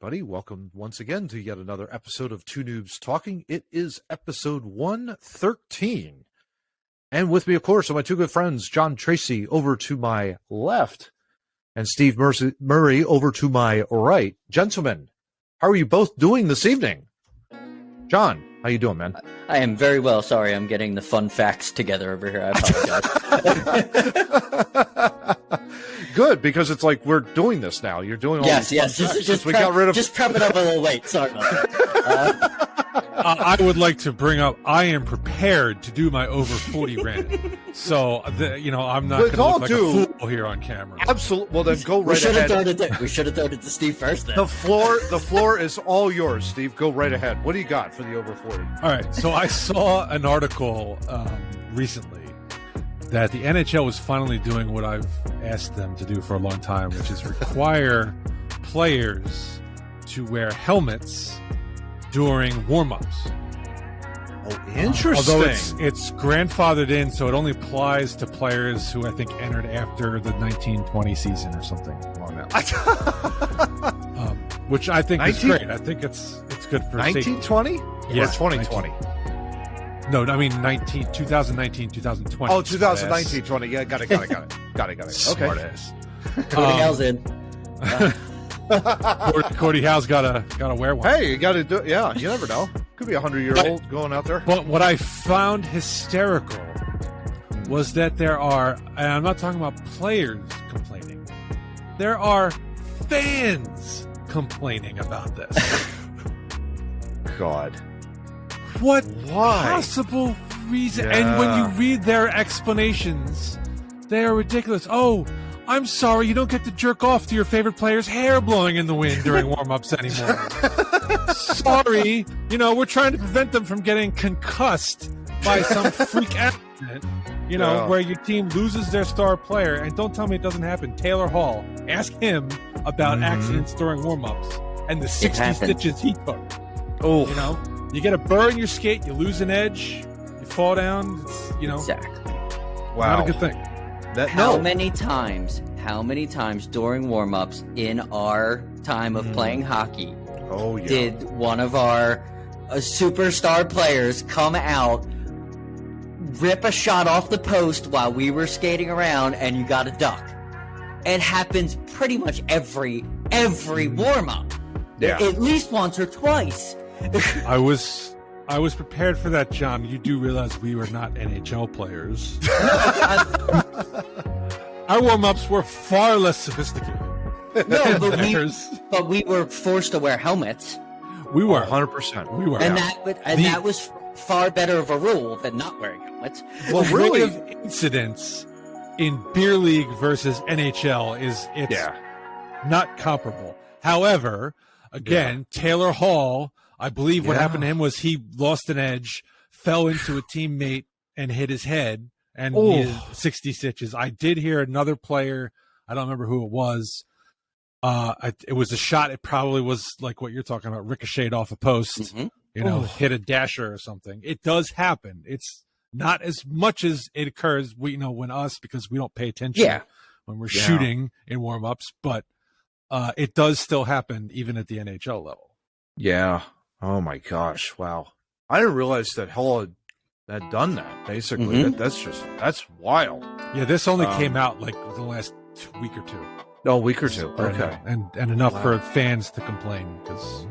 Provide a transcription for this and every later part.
everybody. Welcome once again to yet another episode of Two Noobs Talking. It is episode 113. And with me, of course, are my two good friends, John Tracy over to my left and Steve Murray over to my right. Gentlemen, how are you both doing this evening? John, how you doing, man? I am very well. Sorry, I'm getting the fun facts together over here. I apologize. Good, because it's like we're doing this now. You're doing all yes. these Just we got rid of. Just prep it up a little late. Sorry about that. I would like to bring up, I am prepared to do my over 40 rant. So, I'm not going to look like a fool here on camera. Absolutely. Well, then go right ahead. We should have thrown it to Steve first then. The floor is all yours, Steve. Go right ahead. What do you got for the over 40? All right. So I saw an article recently that the NHL was finally doing what I've asked them to do for a long time, which is require players to wear helmets during warm-ups. Oh, interesting. Although it's grandfathered in, so it only applies to players who I think entered after the 1920 season or something along that line. Which I think is great. I think it's good for 1920? Yeah, or 2020? No, I mean 2019, 2020. Oh, 2019, 20. Yeah, got it. Okay. Smart ass. Cody Howell's in. Cody Howe's gotta wear one. Hey, you gotta do. Yeah, you never know. Could be 100-year-old going out there. But what I found hysterical was that there are, and I'm not talking about players complaining, there are fans complaining about this. God. What Why? possible reason? Yeah. And when you read their explanations, they are ridiculous. Oh, I'm sorry, you don't get to jerk off to your favorite player's hair blowing in the wind during warm-ups anymore. Sorry, we're trying to prevent them from getting concussed by some freak accident, where your team loses their star player. And don't tell me it doesn't happen. Taylor Hall, ask him about accidents during warm-ups and the 60 stitches he took. Oh, you get a burr in your skate, you lose an edge, you fall down. It's, Exactly. wow. Not a good thing. How many times during warm-ups in our time of playing hockey did one of our superstar players come out, rip a shot off the post while we were skating around, and you got a duck? It happens pretty much every warm-up. Yeah. At least once or twice. I was prepared for that, John. You do realize we were not NHL players. Our warm-ups were far less sophisticated. No, but we were forced to wear helmets. We were 100%. We were, and that was far better of a rule than not wearing helmets. Well, really, of incidents in beer league versus NHL is not comparable. However, again, Taylor Hall, I believe what happened to him was he lost an edge, fell into a teammate, and hit his head, and needed 60 stitches. I did hear another player, I don't remember who it was. It was a shot. It probably was like what you're talking about, ricocheted off a post, hit a dasher or something. It does happen. It's not as much as it occurs, because we don't pay attention when we're shooting in warm-ups, but it does still happen even at the NHL level. Yeah. Oh my gosh! Wow, I didn't realize that Hall had done that. Basically, that's wild. Yeah, this only came out like the last week or two. Oh, a week or two. Okay, and enough for fans to complain because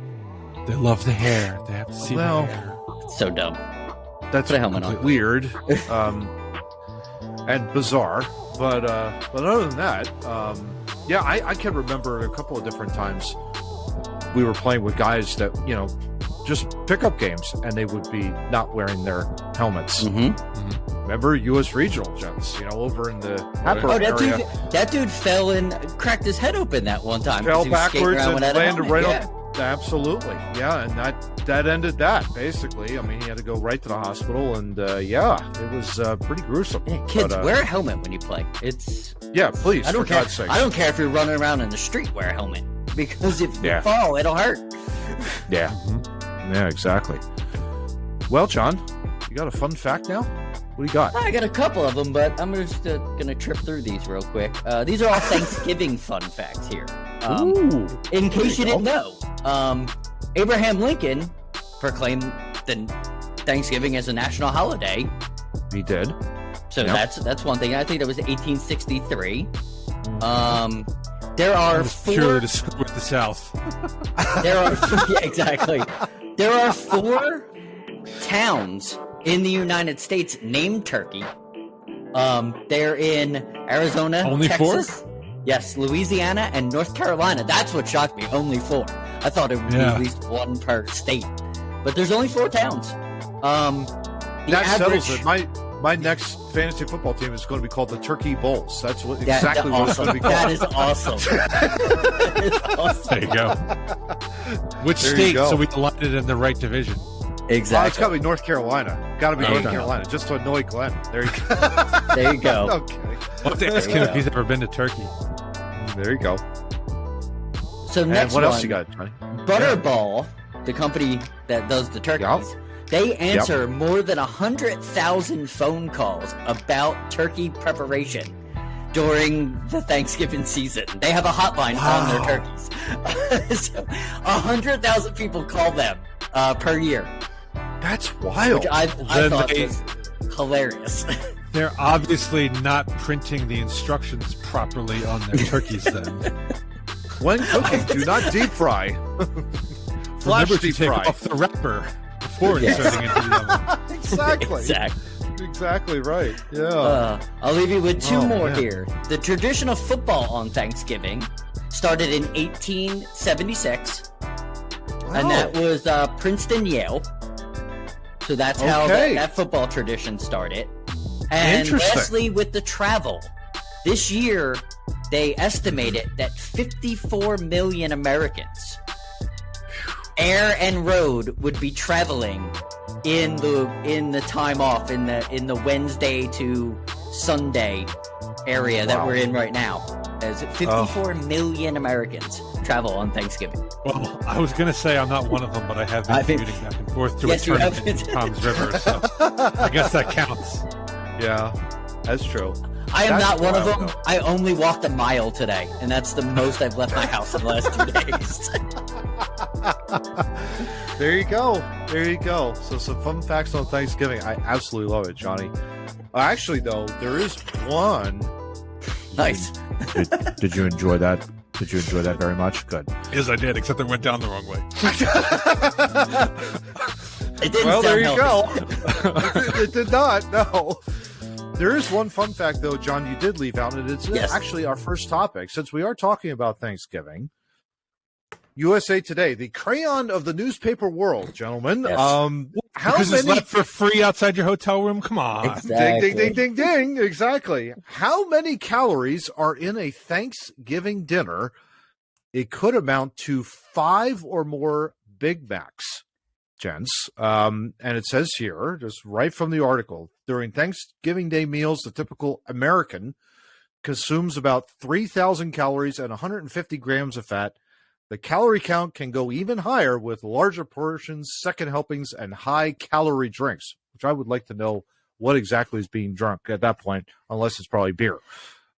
they love the hair. They have to see the hair. It's so dumb. That's Put a helmet on. Weird, and bizarre. But other than that, I can remember a couple of different times we were playing with guys that just pickup games, and they would be not wearing their helmets. Remember U.S. Regional gents, over in the Hatboro area. That dude fell and cracked his head open that one time. Fell backwards and landed right on. Absolutely, and that ended that basically. I mean, he had to go right to the hospital, and it was pretty gruesome. Yeah, kids, wear a helmet when you play. It's please. I don't for care. God's sakes. I don't care if you're running around in the street. Wear a helmet because if you fall, it'll hurt. Yeah. Yeah, exactly. Well, John, you got a fun fact now? What do you got? I got a couple of them, but I'm just going to trip through these real quick. These are all Thanksgiving fun facts here. In case you didn't know, Abraham Lincoln proclaimed Thanksgiving as a national holiday. He did. So that's one thing. I think that was 1863. There are purely to screw with the South. There are exactly. There are 4 towns in the United States named Turkey. They're in Arizona, only Texas. 4? Yes, Louisiana and North Carolina. That's what shocked me. Only 4. I thought it would be at least 1 per state, but there's only 4 towns. Settles it. My next fantasy football team is going to be called the Turkey Bowls. That's what what it's going to be called. That is awesome. That is awesome. There you go. Which state? So we aligned in the right division. Exactly. It's got to be North Carolina. Got to be North Carolina, just to annoy Glenn. There you go. There you go. Okay. We'll have to ask him if he's ever been to Turkey. There you go. So next what else you got, Johnny? Butterball, the company that does the turkeys, they answer more than 100,000 phone calls about turkey preparation during the Thanksgiving season. They have a hotline on their turkeys. So 100,000 people call them per year. That's wild. Which I thought was hilarious. They're obviously not printing the instructions properly on their turkeys then. When cooking, do not deep fry. Flash deep fry. Take off the wrapper before inserting into the oven. Exactly right. Yeah. I'll leave you with 2 more here. The tradition of football on Thanksgiving started in 1876, and that was Princeton, Yale. So that's how that football tradition started. And lastly, with the travel, this year they estimated that 54 million Americans, air and road, would be traveling in the time off in the Wednesday to Sunday area that we're in right now. As 54 million Americans travel on Thanksgiving. Well, I was going to say I'm not one of them, but I have been commuting back and forth to a tournament in Tom's River, so I guess that counts. Yeah, that's true. I am not one of them. I only walked a mile today, and that's the most I've left my house in the last 2 days. There you go. There you go. So some fun facts on Thanksgiving. I absolutely love it, Johnny. Actually, though, there is one. Nice. Did you enjoy that? Did you enjoy that very much? Good. Yes, I did, except it went down the wrong way. It didn't well, there you healthy. go. It did not, no. There is one fun fact, though, John, you did leave out, and it's actually our first topic. Since we are talking about Thanksgiving, USA Today, the crayon of the newspaper world, gentlemen. Yes. Because it's left for free outside your hotel room? Come on. Exactly. Ding, ding, ding, ding, ding. Exactly. How many calories are in a Thanksgiving dinner? It could amount to 5 or more Big Macs, gents. And it says here, just right from the article, during Thanksgiving Day meals, the typical American consumes about 3,000 calories and 150 grams of fat. The calorie count can go even higher with larger portions, second helpings, and high-calorie drinks, which I would like to know what exactly is being drunk at that point, unless it's probably beer.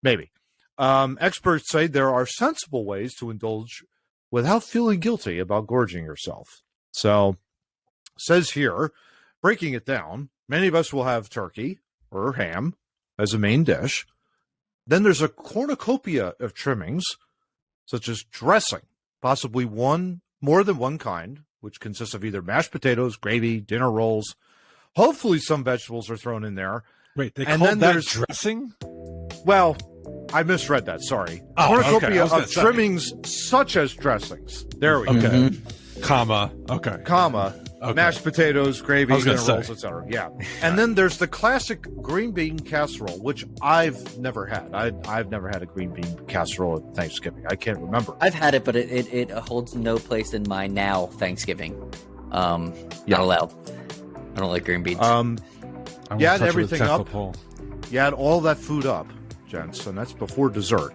Maybe. Experts say there are sensible ways to indulge without feeling guilty about gorging yourself. So, says here, breaking it down, many of us will have turkey or ham as a main dish. Then there's a cornucopia of trimmings, such as dressing, possibly more than one kind, which consists of either mashed potatoes, gravy, dinner rolls. Hopefully some vegetables are thrown in there. Wait, they call that dressing? Well, I misread that, sorry. Cornucopia of trimmings such as dressings. There we go. Okay. Comma. Mashed potatoes, gravy, dinner rolls, etc. Yeah. And then there's the classic green bean casserole, which I've never had. I've never had a green bean casserole at Thanksgiving. I can't remember. I've had it, but it holds no place in my now Thanksgiving. Not allowed. I don't like green beans. You add everything up. You add all that food up, gents, and that's before dessert.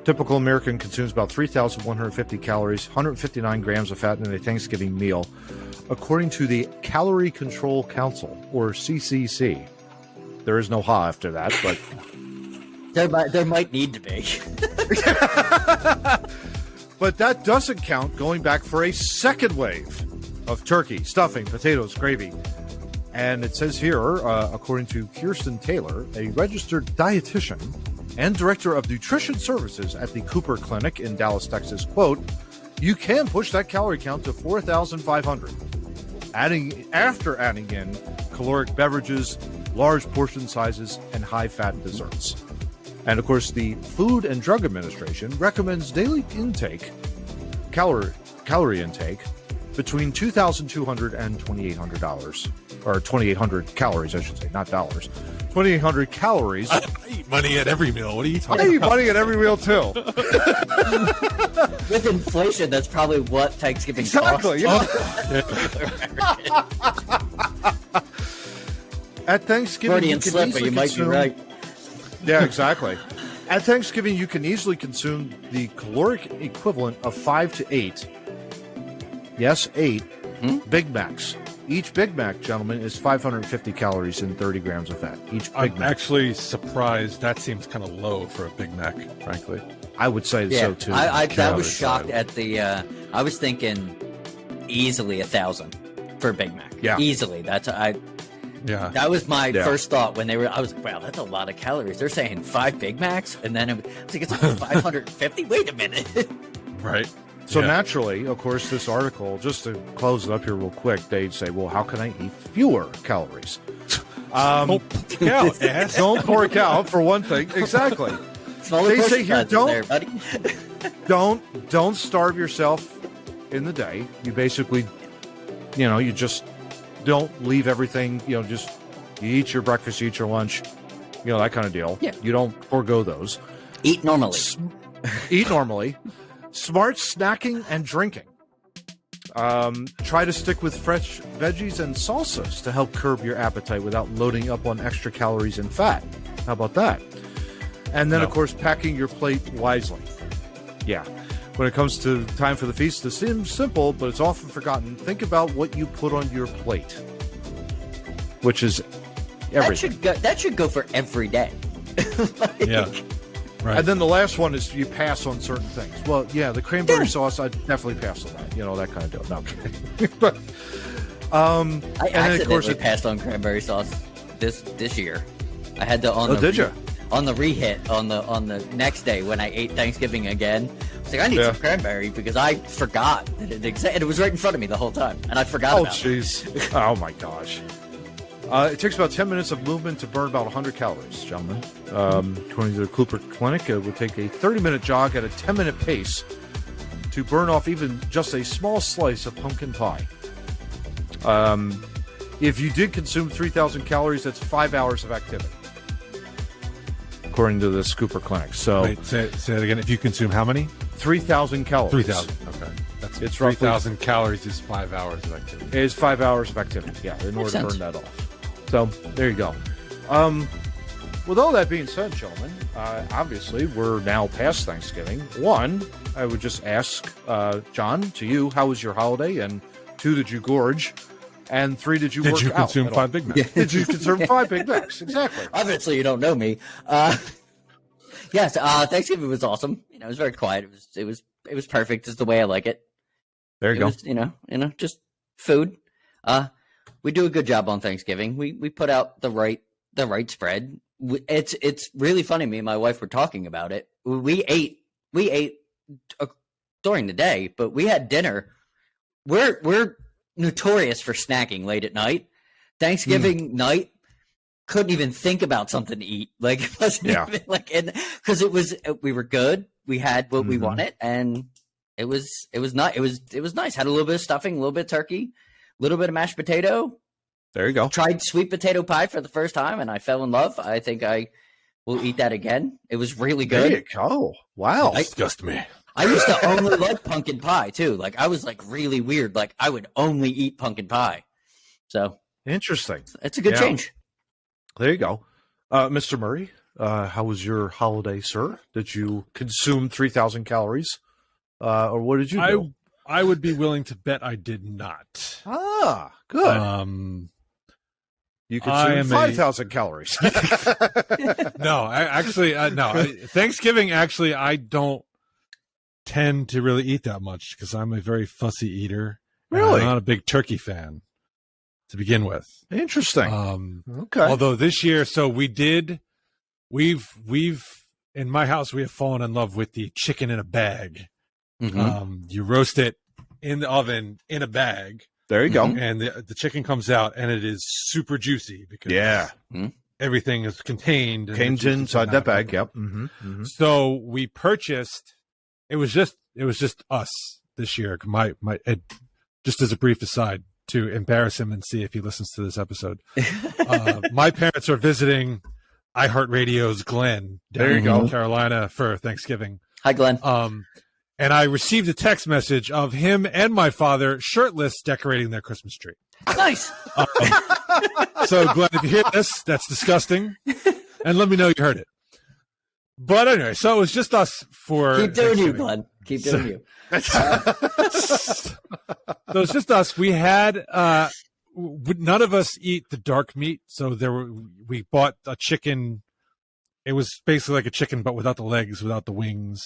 Typical American consumes about 3,150 calories, 159 grams of fat in a Thanksgiving meal, according to the Calorie Control Council, or CCC. There is no ha after that, but there might need to be. But that doesn't count going back for a second wave of turkey, stuffing, potatoes, gravy. And it says here, according to Kirsten Taylor, a registered dietitian and director of nutrition services at the Cooper Clinic in Dallas, Texas, quote, "You can push that calorie count to 4,500, after adding in caloric beverages, large portion sizes, and high-fat desserts." And of course, the Food and Drug Administration recommends daily intake, calorie intake, between 2,200 and $2,800, or 2,800 calories, I should say, not dollars. 2,800 calories. I eat money at every meal. What are you talking about? I eat money at every meal too. With inflation, that's probably what Thanksgiving exactly, costs. Yeah. At Thanksgiving, Freudian slip, you might be right. Yeah, exactly. At Thanksgiving, you can easily consume the caloric equivalent of 5 to 8. Yes, 8 Big Macs. Each Big Mac, gentlemen, is 550 calories and 30 grams of fat. Each Big I'm Mac. actually surprised. That seems kind of low for a Big Mac, frankly. I would say so too. I was shocked at the. I was thinking easily 1,000 for a Big Mac. Yeah, easily. Yeah, that was my first thought when they were. I was like, wow, that's a lot of calories. They're saying 5 Big Macs, and then I was like, it's like 550. Wait a minute. Right. So naturally, of course, this article, just to close it up here real quick, they'd say, well, how can I eat fewer calories? Don't pork out, ass. Don't pork out, for one thing. Exactly. They say here, don't starve yourself in the day. You basically, you just don't leave everything, just you eat your breakfast, you eat your lunch, that kind of deal. Yeah. You don't forego those. Eat normally. Eat normally. Smart snacking and drinking. Try to stick with fresh veggies and salsas to help curb your appetite without loading up on extra calories and fat. How about that? And then, of course, packing your plate wisely. Yeah. When it comes to time for the feast, it seems simple, but it's often forgotten. Think about what you put on your plate, which is everything. That should go for every day. Yeah. Right. And then the last one is you pass on certain things. Well, yeah, the cranberry sauce, I'd definitely pass on that. That kind of deal. No, I'm kidding. But, I accidentally passed on cranberry sauce this year. I had to on the rehit on the next day when I ate Thanksgiving again. I was like, I need some cranberry because I forgot that it existed. It was right in front of me the whole time, and I forgot about it. Oh, jeez. Oh, my gosh. It takes about 10 minutes of movement to burn about 100 calories, gentlemen. According to the Cooper Clinic, it would take a 30-minute jog at a 10-minute pace to burn off even just a small slice of pumpkin pie. If you did consume 3,000 calories, that's 5 hours of activity, according to the Cooper Clinic. So, wait, say it again. If you consume how many? 3,000 calories. 3,000. Okay. It's 3,000 calories is 5 hours of activity. It is 5 hours of activity, in order to burn that off. So, there you go. With all that being said, gentlemen, obviously, we're now past Thanksgiving. One, I would just ask, John, to you, how was your holiday? And 2, did you gorge? And 3, did you work out? Did you consume 5 Big Macs? Did you consume 5 Big Macs? Exactly. Obviously, you don't know me. Yes, Thanksgiving was awesome. It was very quiet. It was perfect. It's the way I like it. There you go. Was, just food. We do a good job on Thanksgiving. We put out the right spread. It's really funny. Me and my wife were talking about it. We ate during the day, but we had dinner. We're notorious for snacking late at night. Thanksgiving night, couldn't even think about something to eat. Like, it wasn't even because we were good. We had what we wanted, and it was nice. It was nice. Had a little bit of stuffing, a little bit of turkey, a little bit of mashed potato. There you go. Tried sweet potato pie for the first time, and I fell in love. I think I will eat that again. It was really good. There you go. Wow. Disgust me. I used to only like pumpkin pie too. Like, I was like really weird. Like, I would only eat pumpkin pie. So interesting. It's a good change. There you go. Mr. Murray, how was your holiday, sir? Did you consume 3,000 calories? Or what did you do? I would be willing to bet I did not. Ah, good. You consumed 5,000 calories. No, actually, no. Thanksgiving, actually, I don't. tend to really eat that much because I'm a very fussy eater. Really? I'm not a big turkey fan to begin with. Interesting. Okay. Although this year, so we've in my house, we have fallen in love with the chicken in a bag. Mm-hmm. You roast it in the oven in a bag. There you go. And the chicken comes out, and it is super juicy because everything is contained inside that bag. Yep. Mm-hmm. Mm-hmm. So we purchased. It was just us this year. Just as a brief aside to embarrass him and see if he listens to this episode. My parents are visiting iHeartRadio's Glenn down in North Carolina for Thanksgiving. Hi, Glenn. And I received a text message of him and my father shirtless decorating their Christmas tree. Nice. So, Glenn, if you hear this, that's disgusting. And let me know you heard it. But anyway, so it was just us for... Keep doing you, Glenn. Keep doing you. So it's just us. We had... none of us eat the dark meat, so we bought a chicken. It was basically like a chicken, but without the legs, without the wings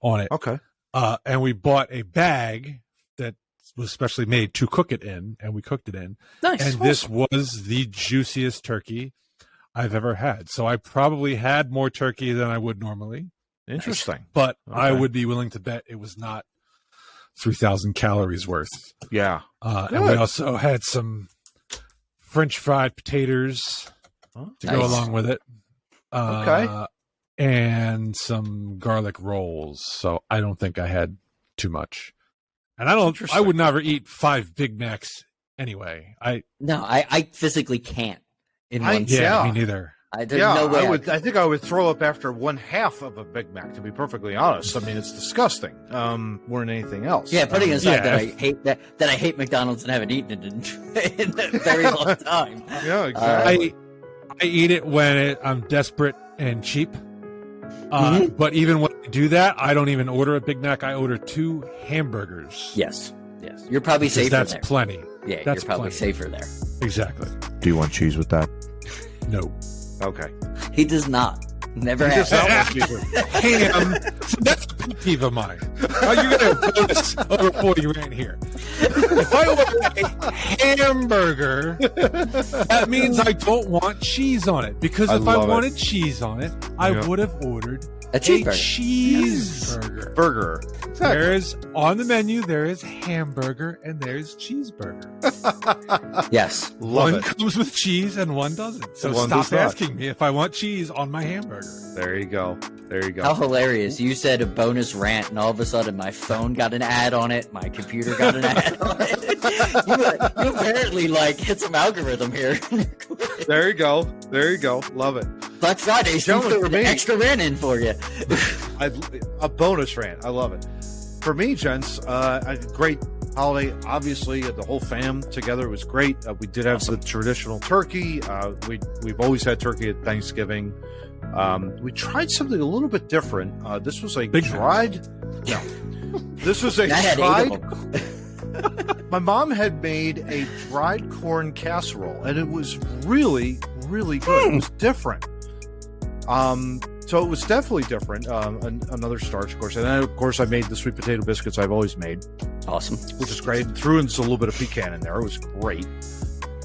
on it. Okay. And we bought a bag that was specially made to cook it in, and we cooked it in. Nice. And this was the juiciest turkey I've ever had. So I probably had more turkey than I would normally. Interesting. But I would be willing to bet it was not 3,000 calories worth. Yeah. And we also had some French fried potatoes to go along with it. And some garlic rolls. So I don't think I had too much. And I would never eat 5 Big Macs anyway. I physically can't in one sitting. Yeah, me neither. There's no way I think I would throw up after 1/2 of a Big Mac, to be perfectly honest. I mean, it's disgusting. More than anything else. Yeah, putting aside that I hate McDonald's and haven't eaten it in a very long time. Yeah, exactly. I eat it when I'm desperate and cheap. But even when I do that, I don't even order a Big Mac. I order 2 hamburgers. Yes. You're probably safer that's there. plenty. Yeah, that's you're probably plenty. safer there. Exactly. Do you want cheese with that? No. Okay. He does not. Never has. Ham. That's a pet peeve of mine. You're going to bonus over 40 rant here. If I order a hamburger, that means I don't want cheese on it. Because if I wanted cheese on it, I would have ordered a cheeseburger. Cheeseburger. Burger. Exactly. There is on the menu. There is hamburger and there's cheeseburger. Yes, one comes with cheese and one doesn't. So stop asking me if I want cheese on my hamburger. There you go. There you go. How hilarious! You said a bonus rant, and all of a sudden my phone got an ad on it. My computer got an ad on it. You apparently hit some algorithm here. There you go. There you go. Love it. Black Friday, threw an extra rant in for you. A bonus rant. I love it. For me, gents, a great holiday. Obviously, the whole fam together was great. We did have the traditional turkey. We've always had turkey at Thanksgiving. We tried something a little bit different. This was a dried. No, this was a dried. My mom had made a dried corn casserole, and it was really, really good. It was different. So it was definitely different. Another starch, of course. And then, of course, I made the sweet potato biscuits I've always made. Awesome. Which is great. Threw in just a little bit of pecan in there. It was great.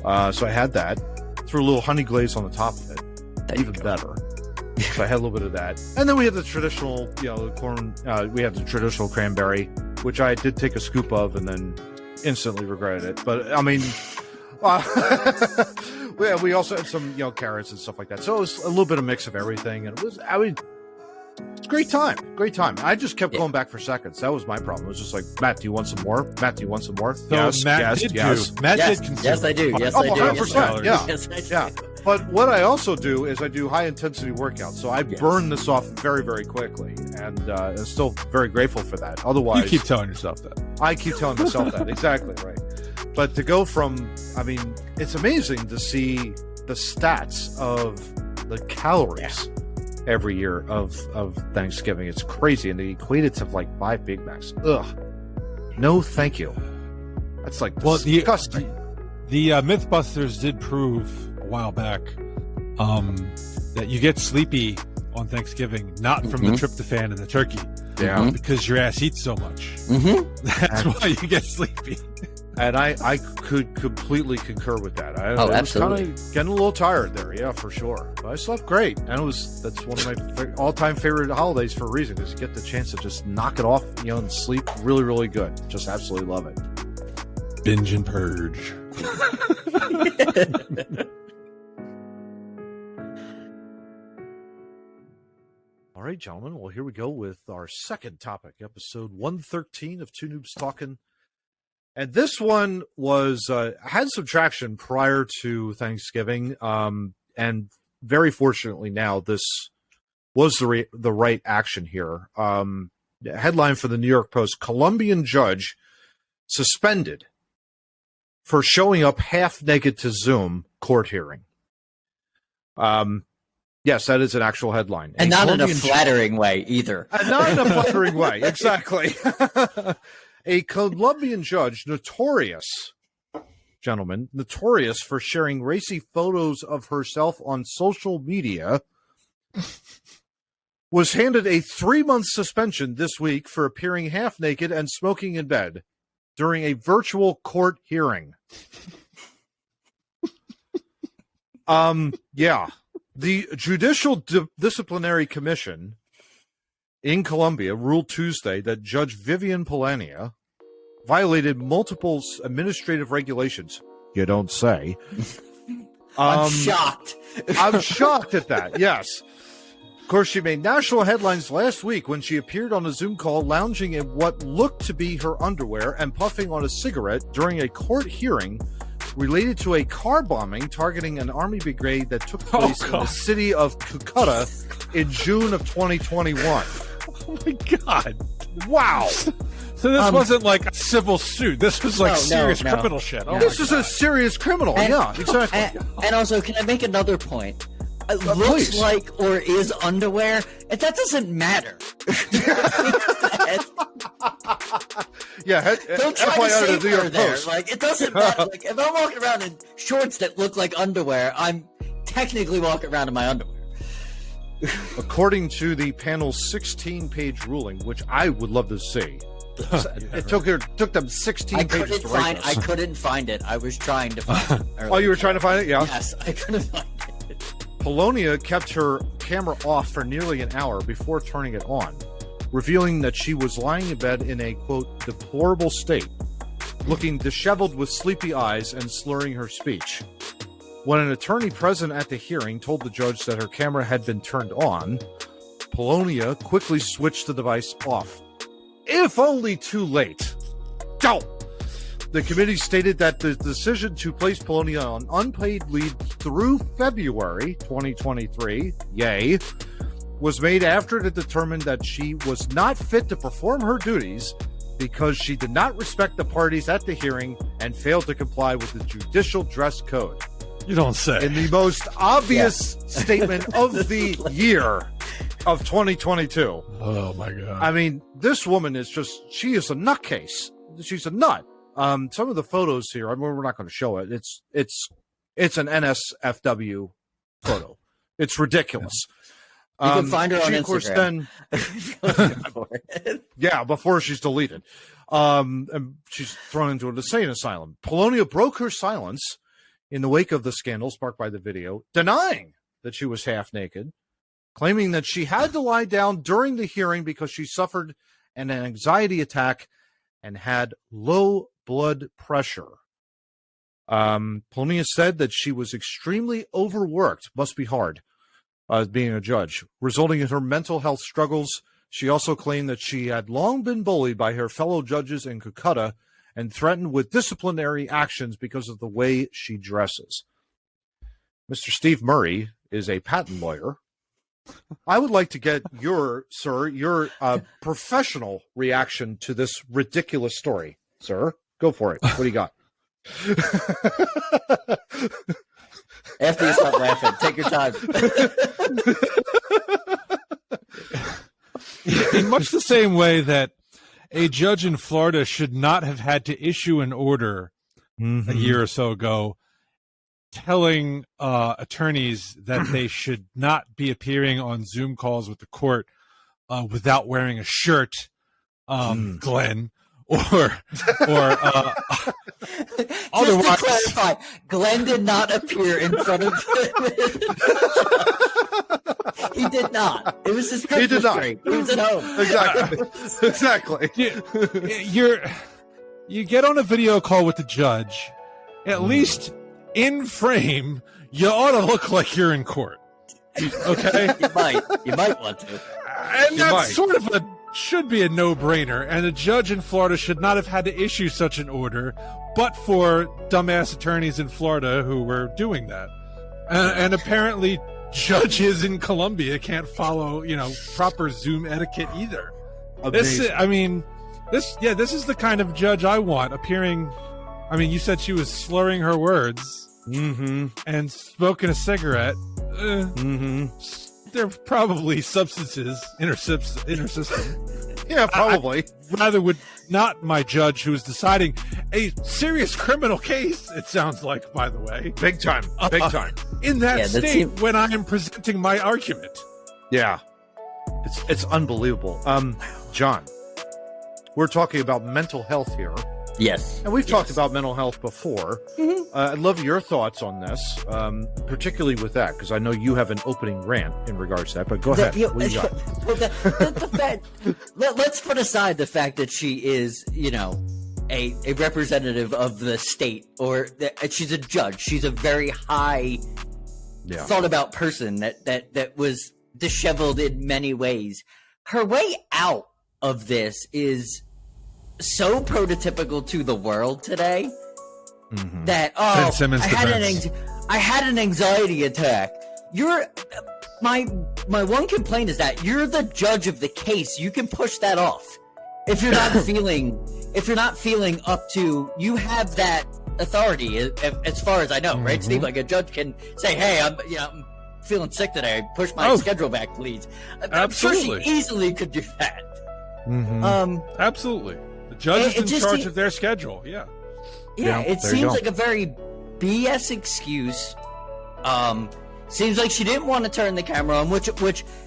So I had that. Threw a little honey glaze on the top of it. Even better. So I had a little bit of that. And then we had the traditional, corn. We had the traditional cranberry, which I did take a scoop of and then instantly regretted it. But, I mean... we also had some, carrots and stuff like that. So it was a little bit of mix of everything, and it's a great time. Great time. I just kept going back for seconds. That was my problem. It was just like, Matt, do you want some more? Matt, do you want some more? So yes, Matt did consume. Yes, I do. Yes, I do. 100%. Yes, I do. Yeah. But what I also do is I do high intensity workouts, so I burn this off very, very quickly, and I'm still very grateful for that. Otherwise, you keep telling yourself that. I keep telling myself that. Exactly right. But to go from, it's amazing to see the stats of the calories every year of Thanksgiving. It's crazy. And they equate it to 5 Big Macs. Ugh. No, thank you. That's disgusting. The Mythbusters did prove a while back that you get sleepy on Thanksgiving, not from the tryptophan and the turkey, Yeah. Because your ass eats so much. That's why you get sleepy. And I could completely concur with that. I was absolutely. kind of getting a little tired there, yeah, for sure. But I slept great, and that's one of my all-time favorite holidays for a reason, because you get the chance to just knock it off, and sleep really, really good. Just absolutely love it. Binge and purge. All right, gentlemen. Well, here we go with our second topic, episode 113 of Two Noobs Talking. And this one was had some traction prior to Thanksgiving, and very fortunately now this was the right action here. Headline for the New York Post: Colombian judge suspended for showing up half naked to Zoom court hearing. Yes, that is an actual headline. And not in a flattering way either. Not in a flattering way, exactly. A Colombian judge, notorious for sharing racy photos of herself on social media, was handed a 3-month suspension this week for appearing half naked and smoking in bed during a virtual court hearing. Yeah. The Judicial Disciplinary Commission in Colombia ruled Tuesday that Judge Vivian Polania violated multiple administrative regulations. You don't say. I'm shocked. I'm shocked at that, yes. Of course, she made national headlines last week when she appeared on a Zoom call lounging in what looked to be her underwear and puffing on a cigarette during a court hearing related to a car bombing targeting an army brigade that took place in the city of Cucuta in June of 2021. Oh my God. Wow. So this wasn't like a civil suit. This was like serious criminal shit. Oh, this is a serious criminal. Yeah, exactly. And also, can I make another point? It looks like or is underwear, and that doesn't matter. Yeah, don't try to save her there. Like, it doesn't matter. Like, if I'm walking around in shorts that look like underwear, I'm technically walking around in my underwear. According to the panel's 16-page ruling, which I would love to see. It took them 16 pages to write this. I couldn't find it. I was trying to find it. Oh, you were trying to find it? Yeah. Yes, I couldn't find it. Polonia kept her camera off for nearly an hour before turning it on, revealing that she was lying in bed in a, quote, deplorable state, looking disheveled with sleepy eyes and slurring her speech. When an attorney present at the hearing told the judge that her camera had been turned on, Polonia quickly switched the device off. If only too late. Don't! The committee stated that the decision to place Polonia on unpaid leave through February 2023, yay, was made after it determined that she was not fit to perform her duties because she did not respect the parties at the hearing and failed to comply with the judicial dress code. You don't say. In the most obvious statement of the year of 2022. Oh my God. I mean, this woman is she is a nutcase. She's a nut. Some of the photos here, I mean, we're not going to show it. It's an NSFW photo. It's ridiculous. You can find her on Instagram. Of course, then, yeah, before she's deleted. And she's thrown into an insane asylum. Polonia broke her silence in the wake of the scandal sparked by the video, denying that she was half naked, claiming that she had to lie down during the hearing because she suffered an anxiety attack and had low blood pressure. Polonia said that she was extremely overworked, must be hard, being a judge, resulting in her mental health struggles. She also claimed that she had long been bullied by her fellow judges in Cucuta and threatened with disciplinary actions because of the way she dresses. Mr. Steve Murray is a patent lawyer. I would like to get your professional reaction to this ridiculous story. Sir, go for it. What do you got? After you stop laughing, take your time. In much the same way that a judge in Florida should not have had to issue an order a year or so ago telling attorneys that they should not be appearing on Zoom calls with the court without wearing a shirt, Glenn, or Just otherwise. to clarify, Glenn did not appear in front of He did not. It was his Christmas tree. He was at home. Exactly. You get on a video call with the judge, at least in frame, you ought to look like you're in court. Okay? You might want to. And that's sort of should be a no-brainer, and a judge in Florida should not have had to issue such an order, but for dumbass attorneys in Florida who were doing that. And apparently judges in Colombia can't follow, proper Zoom etiquette either. This is the kind of judge I want appearing. I mean, you said she was slurring her words and smoking a cigarette. There are probably substances in her system. Yeah, probably. I rather would not my judge who is deciding a serious criminal case, it sounds like, by the way. Big time. In that state when I am presenting my argument. Yeah. It's unbelievable. John, we're talking about mental health here. Yes. And we've talked about mental health before. I'd love your thoughts on this, particularly with that, because I know you have an opening rant in regards to that, but go ahead. What you got? Let's put aside the fact that she is, a representative of the state, or that she's a judge. She's a very high thought about person that was disheveled in many ways. Her way out of this is so prototypical to the world today that Ben Simmons I had an anxiety attack. My one complaint is that you're the judge of the case. You can push that off if you're not feeling up to. You have that authority, as far as I know, right, Steve? Like a judge can say, "Hey, I'm feeling sick today. Push my schedule back, please." I'm sure she easily could do that. Absolutely. The judge is in charge of their schedule. Yeah, it seems like a very BS excuse. Seems like she didn't want to turn the camera on, which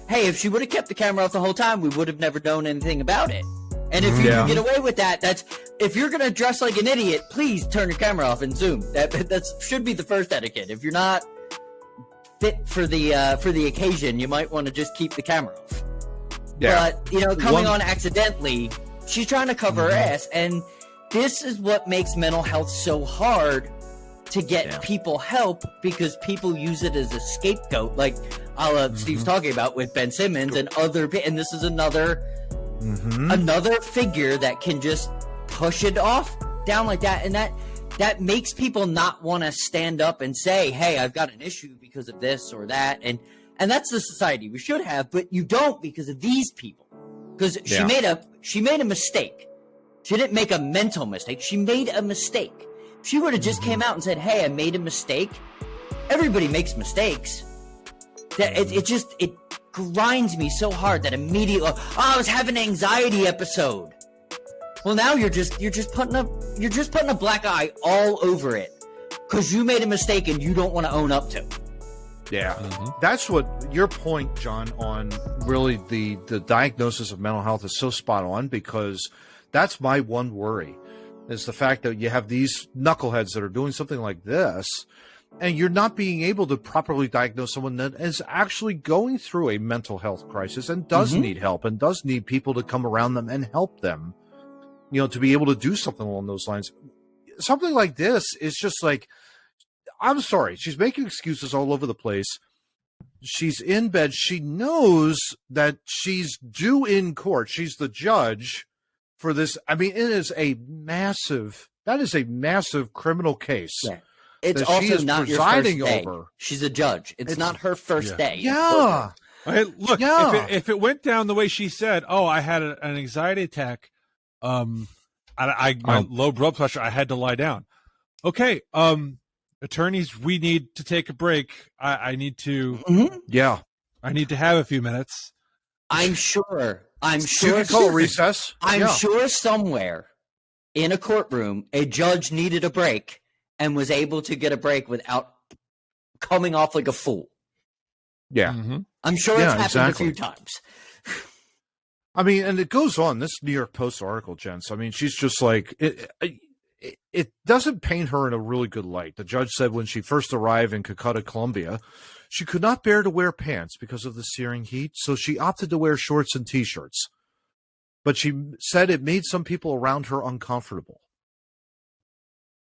hey, if she would have kept the camera off the whole time, we would have never known anything about it. And if you can get away with that, if you're gonna dress like an idiot, please turn your camera off and Zoom. That should be the first etiquette. If you're not fit for the occasion, you might want to just keep the camera off. Yeah. But coming on accidentally, she's trying to cover her ass, and this is what makes mental health so hard to get people help, because people use it as a scapegoat, like Steve's talking about with Ben Simmons and and this is another figure that can just push it off down like that, and that makes people not want to stand up and say, "Hey, I've got an issue because of this or that," and that's the society we should have, but you don't, because of these people. Because she made a mistake. She didn't make a mental mistake. She made a mistake. If she would have just came out and said, "Hey, I made a mistake." Everybody makes mistakes. It grinds me so hard that immediately, I was having an anxiety episode. Well, now you're just putting a black eye all over it because you made a mistake and you don't want to own up to. Yeah, that's what your point, John, on really the diagnosis of mental health is so spot on, because that's my one worry, is the fact that you have these knuckleheads that are doing something like this, and you're not being able to properly diagnose someone that is actually going through a mental health crisis and does need help and does need people to come around them and help them, to be able to do something along those lines. Something like this is just like, I'm sorry, she's making excuses all over the place. She's in bed. She knows that she's due in court. She's the judge for this. I mean, that is a massive criminal case. Yeah. It's also not your first day. She's a judge. It's not her first day. Yeah. Hey, look, if it went down the way she said, I had an anxiety attack, my low blood pressure, I had to lie down. Okay, attorneys, we need to take a break. I need to. I need to have a few minutes. I'm sure. You can call recess. I'm sure somewhere in a courtroom, a judge needed a break and was able to get a break without coming off like a fool. Yeah. I'm sure it's happened a few times. I mean, and it goes on. This New York Post article, gents. I mean, she's just like it doesn't paint her in a really good light. The judge said when she first arrived in Calcutta, Colombia, she could not bear to wear pants because of the searing heat, so she opted to wear shorts and T-shirts. But she said it made some people around her uncomfortable.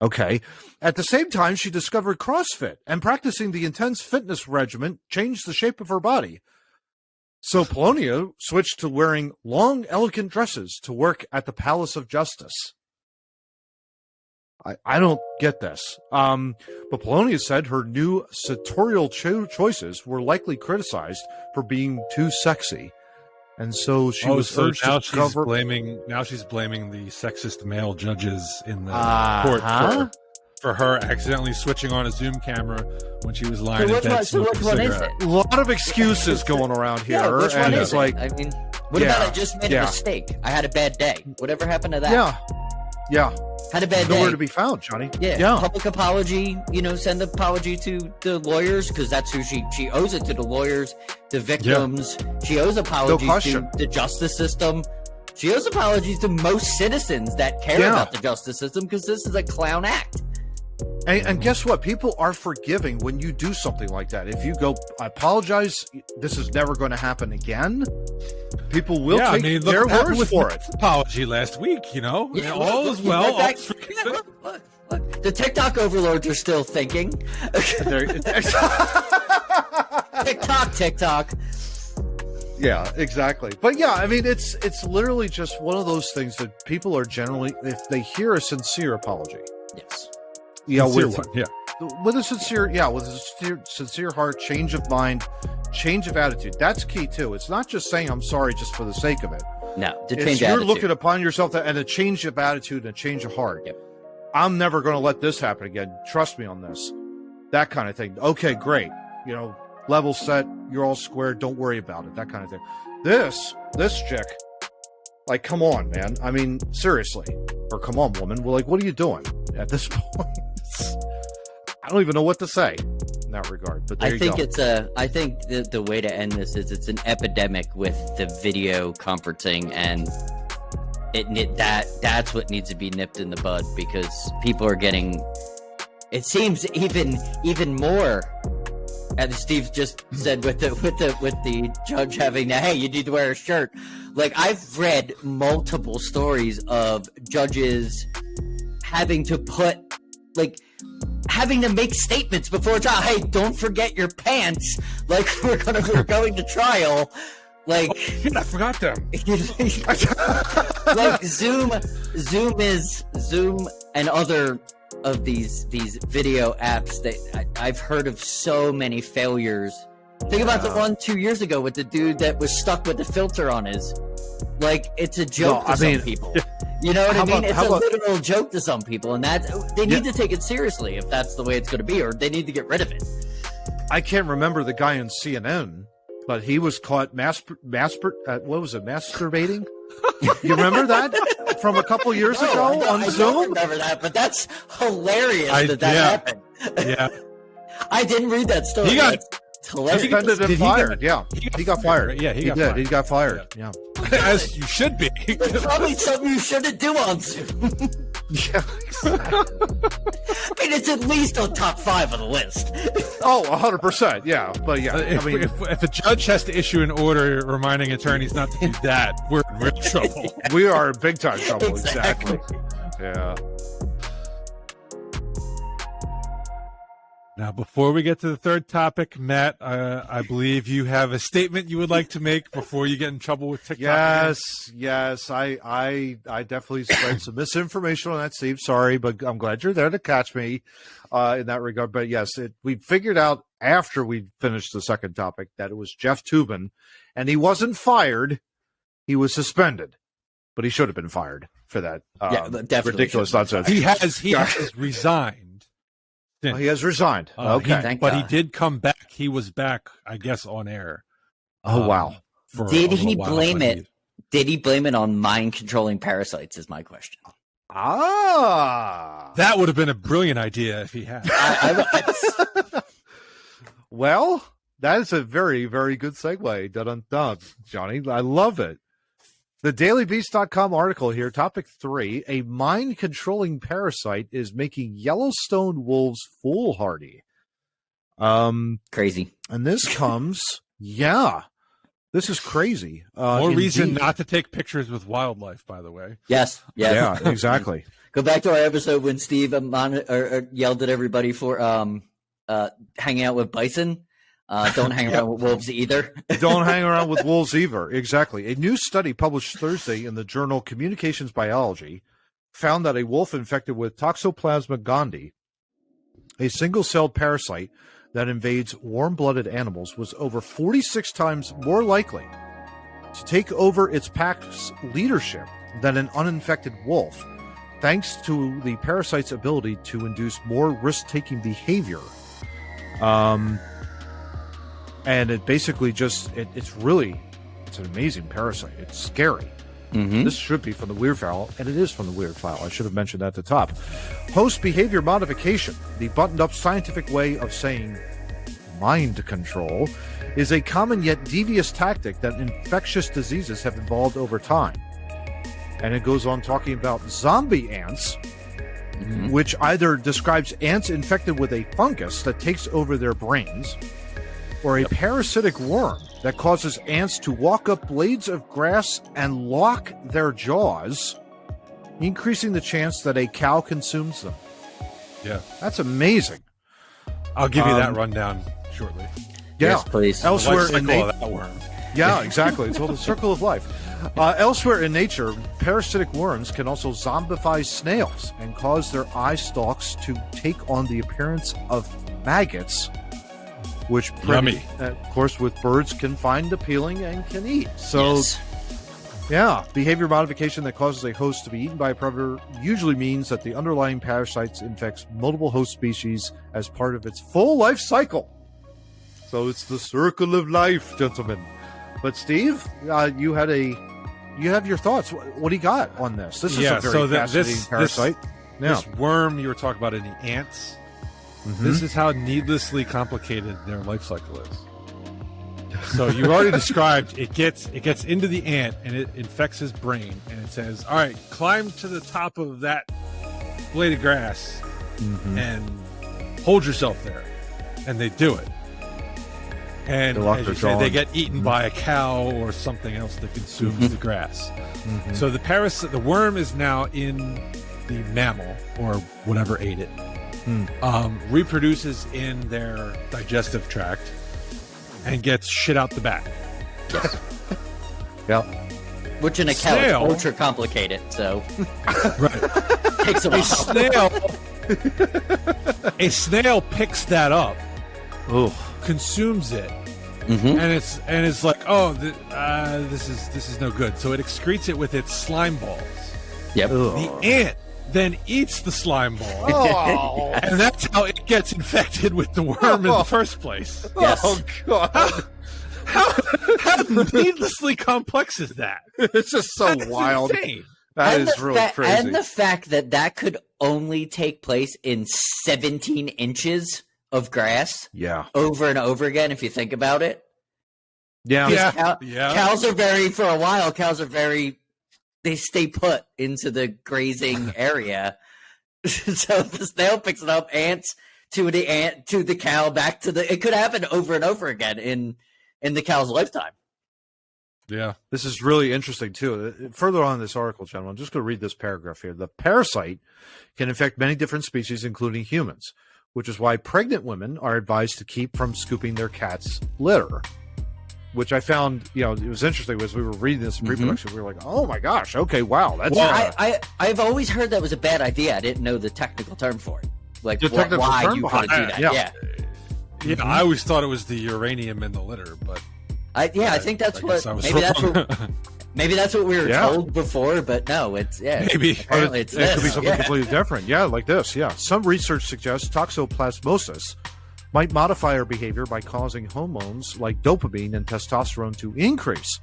Okay. At the same time, she discovered CrossFit, and practicing the intense fitness regimen changed the shape of her body. So Polonia switched to wearing long, elegant dresses to work at the Palace of Justice. I don't get this. But Polonia said her new sartorial choices were likely criticized for being too sexy. And so she was urged to cover. Now she's blaming the sexist male judges in the court for her accidentally switching on a Zoom camera when she was lying in bed smoking a cigarette. A lot of excuses going around here. Yeah, which one and is it's it? like, I mean, what about I just made a mistake? I had a bad day. Whatever happened to that? Yeah. Had a bad day. Nowhere to be found, Johnny. Yeah. Public apology, send apology to the lawyers, because that's who she owes it to, the lawyers, the victims. Yeah. She owes apologies to the justice system. She owes apologies to most citizens that care about the justice system, because this is a clown act. And guess what? People are forgiving when you do something like that. If you go, I apologize, this is never going to happen again, people will take their word for it. Apology last week, all is well. Look, the TikTok overlords are still thinking. TikTok. Yeah, exactly. But yeah, I mean, it's literally just one of those things that people are generally, if they hear a sincere apology. Yes. With a sincere heart, change of mind, change of attitude. That's key too. It's not just saying I'm sorry just for the sake of it. No, you're looking upon yourself and a change of attitude and a change of heart. Yep. I'm never going to let this happen again. Trust me on this. That kind of thing. Okay, great. Level set. You're all square. Don't worry about it. That kind of thing. This chick, like, come on, man. I mean, seriously. Or come on, woman. We're like, what are you doing at this point? I don't even know what to say in that regard. But I think the way to end this is it's an epidemic with the video conferencing, and that's what needs to be nipped in the bud, because people are getting, it seems, even more. As Steve just said, with the judge having to, hey, you need to wear a shirt. Like, I've read multiple stories of judges having to make statements before a trial. Hey, don't forget your pants. Like, we're going to trial. Like, I forgot them. Like Zoom and other of these video apps that I've heard of so many failures. Think about the one 2 years ago with the dude that was stuck with the filter on his. Like, it's a joke to some people. You know what I mean? It's a literal joke to some people, and they need to take it seriously if that's the way it's going to be, or they need to get rid of it. I can't remember the guy on CNN, but he was caught masturbating. You remember that from a couple years ago on Zoom? I don't remember that, but that's hilarious that happened. Yeah. I didn't read that story. He got suspended and fired. He got fired. Yeah, he did. He got fired. Yeah. As you should be. It's probably something you shouldn't do on Zoom. Yeah, exactly. I mean, it's at least on top 5 of the list. Oh, 100%. Yeah, but yeah. If a judge has to issue an order reminding attorneys not to do that, we're in real trouble. We are in big time trouble. Exactly. Yeah. Now, before we get to the third topic, Matt, I believe you have a statement you would like to make before you get in trouble with TikTok. Yes. I definitely spread some misinformation on that, Steve. Sorry, but I'm glad you're there to catch me in that regard. But yes, we figured out after we finished the second topic that it was Jeff Toobin, and he wasn't fired. He was suspended, but he should have been fired for that ridiculous nonsense. He has resigned. Oh, he has resigned. Okay. But he did come back. He was back, I guess, on air. Oh, wow. Did he blame it? Did he blame it on mind-controlling parasites is my question. That would have been a brilliant idea if he had. Well, that is a very, very good segue. Dun-dun-dun, Johnny. I love it. The dailybeast.com article here, topic 3, a mind-controlling parasite is making Yellowstone wolves foolhardy. Crazy. And this comes, this is crazy. More reason not to take pictures with wildlife, by the way. Yes. Yeah, exactly. Go back to our episode when Steve yelled at everybody for hanging out with bison. Don't hang around with wolves either. Don't hang around with wolves either. Exactly. A new study published Thursday in the journal Communications Biology found that a wolf infected with Toxoplasma gondii, a single-celled parasite that invades warm-blooded animals, was over 46 times more likely to take over its pack's leadership than an uninfected wolf, thanks to the parasite's ability to induce more risk-taking behavior. And it basically it's an amazing parasite. It's scary. Mm-hmm. This should be from the Weird File, and it is from the Weird File. I should have mentioned that at the top. Host behavior modification, the buttoned-up scientific way of saying mind control, is a common yet devious tactic that infectious diseases have evolved over time. And it goes on talking about zombie ants, which either describes ants infected with a fungus that takes over their brains, or a parasitic worm that causes ants to walk up blades of grass and lock their jaws, increasing the chance that a cow consumes them. Yeah. That's amazing. I'll give you that rundown shortly. Yeah. Yes, please. Elsewhere in that worm. Yeah, exactly. It's all the circle of life. Elsewhere in nature, parasitic worms can also zombify snails and cause their eye stalks to take on the appearance of maggots, which, of course, with birds can find appealing and can eat. So, yeah, behavior modification that causes a host to be eaten by a predator usually means that the underlying parasite infects multiple host species as part of its full life cycle. So it's the circle of life, gentlemen. But Steve, you have your thoughts. What do you got on this? This is a very fascinating parasite. This worm you were talking about in the ants. Mm-hmm. This is how needlessly complicated their life cycle is. So you already described it gets into the ant and it infects his brain and it says, all right, climb to the top of that blade of grass and hold yourself there. And they do it. And as you say, they get eaten by a cow or something else that consumes the grass. Mm-hmm. So the worm is now in the mammal or whatever ate it. Reproduces in their digestive tract and gets shit out the back. Yeah. Which in a cow is ultra complicated, so takes a while. A snail picks that up, consumes it, and it's like, this is no good. So it excretes it with its slime balls. Yep. The ant then eats the slime ball. And that's how it gets infected with the worm in the first place. Yes. Oh, God. How needlessly complex is that? It's just so wild. Insane. That is really crazy. And the fact that could only take place in 17 inches of grass over and over again, if you think about it. Cows are they stay put into the grazing area. So the snail picks it up, ants to the cow, back to it could happen over and over again in the cow's lifetime. Yeah. This is really interesting too. Further on in this article, gentlemen, I'm just going to read this paragraph here. The parasite can infect many different species, including humans, which is why pregnant women are advised to keep from scooping their cat's litter. Which I found, it was interesting as we were reading this in pre-production. We were like, "Oh my gosh, okay, wow, that's." Well, I've always heard that was a bad idea. I didn't know the technical term for it, why you couldn't do that. Yeah, I always thought it was the uranium in the litter, but I think that's maybe that's what we were told before, but no, it's maybe apparently it could be something completely different. Yeah, like this. Yeah, some research suggests toxoplasmosis might modify our behavior by causing hormones like dopamine and testosterone to increase.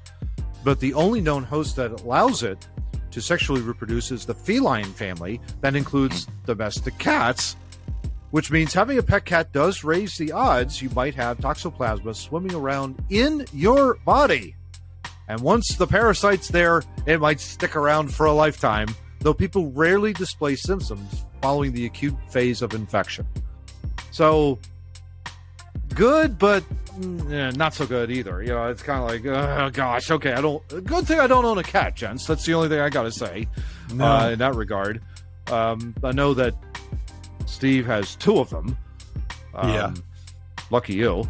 But the only known host that allows it to sexually reproduce is the feline family. That includes domestic cats, which means having a pet cat does raise the odds you might have toxoplasma swimming around in your body. And once the parasite's there, it might stick around for a lifetime, though people rarely display symptoms following the acute phase of infection. So, good, but not so good either. You know, it's kind of like, oh gosh, okay, good thing I don't own a cat, gents. That's the only thing I got to say in that regard. I know that Steve has 2 of them. Lucky you.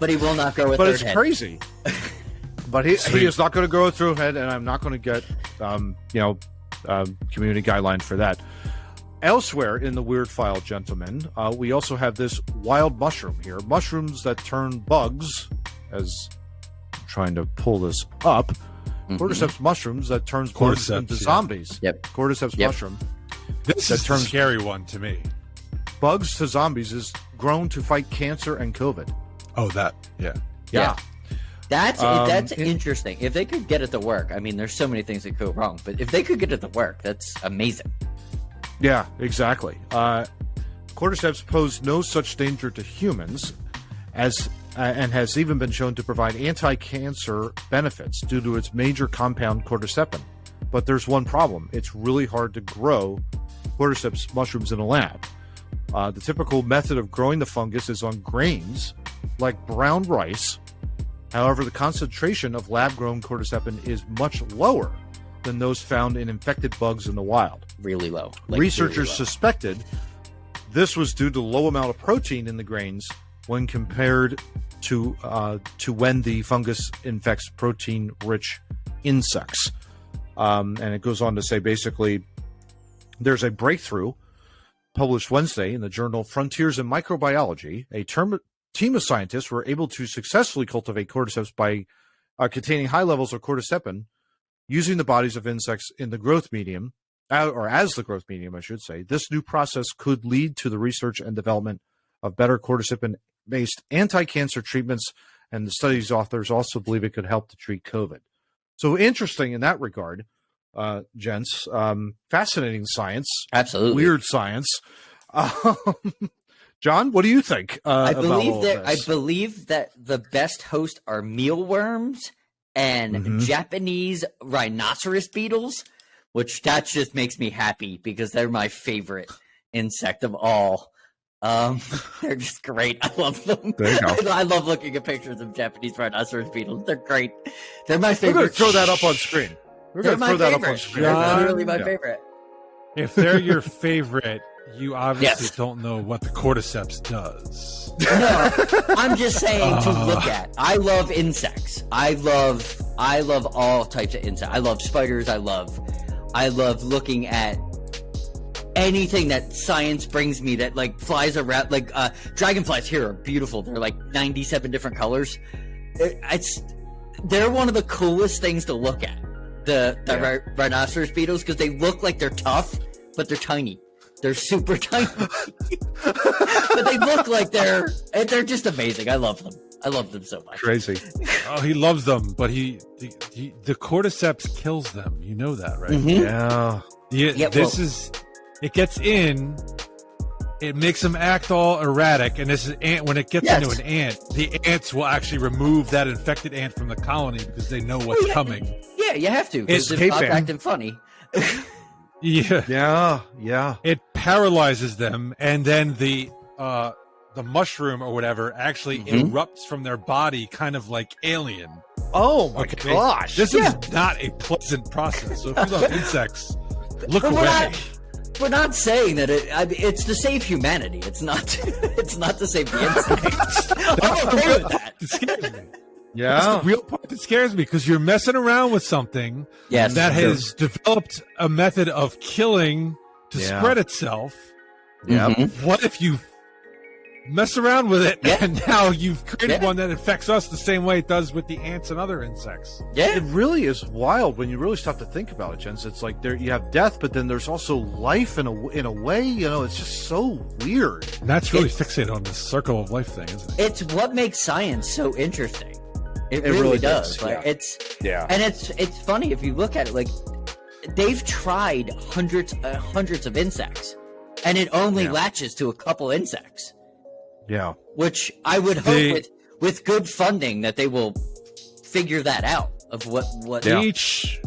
But he will not grow a but third it's head. Crazy. But he is not going to grow a third head, and I'm not going to get, community guideline for that. Elsewhere in the Weird File, gentlemen, we also have this wild mushroom here. Mushrooms that turn bugs, as I'm trying to pull this up. Cordyceps mushrooms that turns bugs into zombies. Yep. Cordyceps mushroom. This is a scary one to me. Bugs to zombies is grown to fight cancer and COVID. Oh, that. Yeah. That's interesting. If they could get it to work, I mean, there's so many things that go wrong, but if they could get it to work, that's amazing. Yeah, exactly. Cordyceps pose no such danger to humans, and has even been shown to provide anti-cancer benefits due to its major compound cordycepin. But there's one problem. It's really hard to grow cordyceps mushrooms in a lab. The typical method of growing the fungus is on grains, like brown rice. However, the concentration of lab-grown cordycepin is much lower than those found in infected bugs in the wild. Really low. Researchers suspected this was due to low amount of protein in the grains when compared to when the fungus infects protein-rich insects. And it goes on to say, basically, there's a breakthrough published Wednesday in the journal Frontiers in Microbiology. A team of scientists were able to successfully cultivate cordyceps by containing high levels of cordycepin using the bodies of insects in the growth medium, or as the growth medium, I should say. This new process could lead to the research and development of better cordycepin-based anti-cancer treatments, and the study's authors also believe it could help to treat COVID. So interesting in that regard, gents. Fascinating science. Absolutely. Weird science. John, what do you think about all of this? I believe that the best host are mealworms and Japanese rhinoceros beetles, which that just makes me happy because they're my favorite insect of all. They're just great. I love them. There you go. I love looking at pictures of Japanese rhinoceros beetles. They're great. They're my favorite. We're going to throw that up on screen. We're going to throw that up on screen. They're literally my favorite. If they're your favorite, you obviously don't know what the cordyceps does. No, I'm just saying to look at. I love insects. I love all types of insects. I love spiders. I love looking at anything that science brings me that like flies around. Like dragonflies here are beautiful. They're like 97 different colors. They're one of the coolest things to look at. The rhinoceros beetles, because they look like they're tough, but they're tiny. They're super tiny, but they look like they're just amazing. I love them. I love them so much. Crazy. Oh, he loves them, but the cordyceps kills them. You know that, right? Mm-hmm. It gets in. It makes them act all erratic, and this is when it gets into an ant, the ants will actually remove that infected ant from the colony because they know what's coming. Yeah, you have to. Because it's not acting funny. Yeah. It paralyzes them, and then the mushroom or whatever actually erupts from their body, kind of like Alien. Oh my gosh! This is not a pleasant process. So if you love insects, look away. We're not saying that it's to save humanity. It's not to save the insects. I'm okay with that. It scares me. Yeah, that's the real part that scares me, because you're messing around with something that has developed a method of killing to spread itself. Yeah. What if you mess around with it and now you've created one that affects us the same way it does with the ants and other insects? Yeah, it really is wild when you really stop to think about it, Jens. It's like you have death, but then there's also life in a way. You know, it's just so weird. And that's really fixated on this circle of life thing, isn't it? It's what makes science so interesting. It really does. Like, it's and it's funny if you look at it. Like, they've tried hundreds of insects, and it only latches to a couple insects. Yeah, which I would hope with good funding that they will figure that out of what each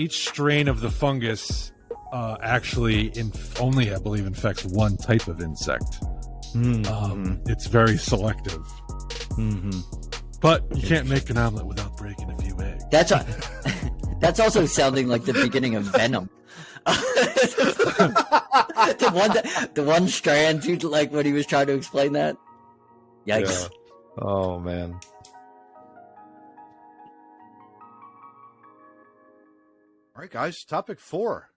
strain of the fungus actually only, I believe, infects one type of insect. It's very selective. But you can't make an omelet without breaking a few eggs. That's also sounding like the beginning of Venom. the one strand, dude, like when he was trying to explain that. Yikes! Yeah. Oh man. All right, guys. Topic 4.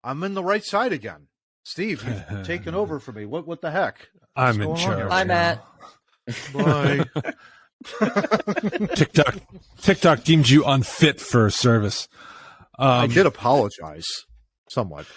I'm in the right side again. Steve, you've taken over for me. What the heck? I'm in charge. Hi, Matt. Bye. TikTok deemed you unfit for service. I did apologize somewhat.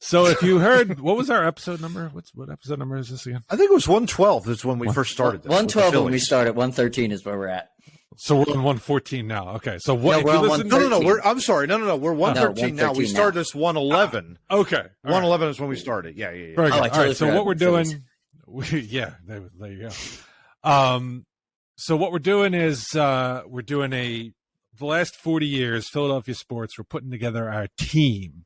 So if you heard, what was our episode number? What episode number is this again? I think it was 112 is when we first started this. 112 when we started. 113 is where we're at. So we're on 114 now. Okay. So what? No, we're on No. I'm sorry. No. We're 113 now. We started this 111. Okay. 111 is when we started. Yeah. Very good. All right. So what we're doing? There you go. So what we're doing is we're doing the last 40 years Philadelphia sports. We're putting together our team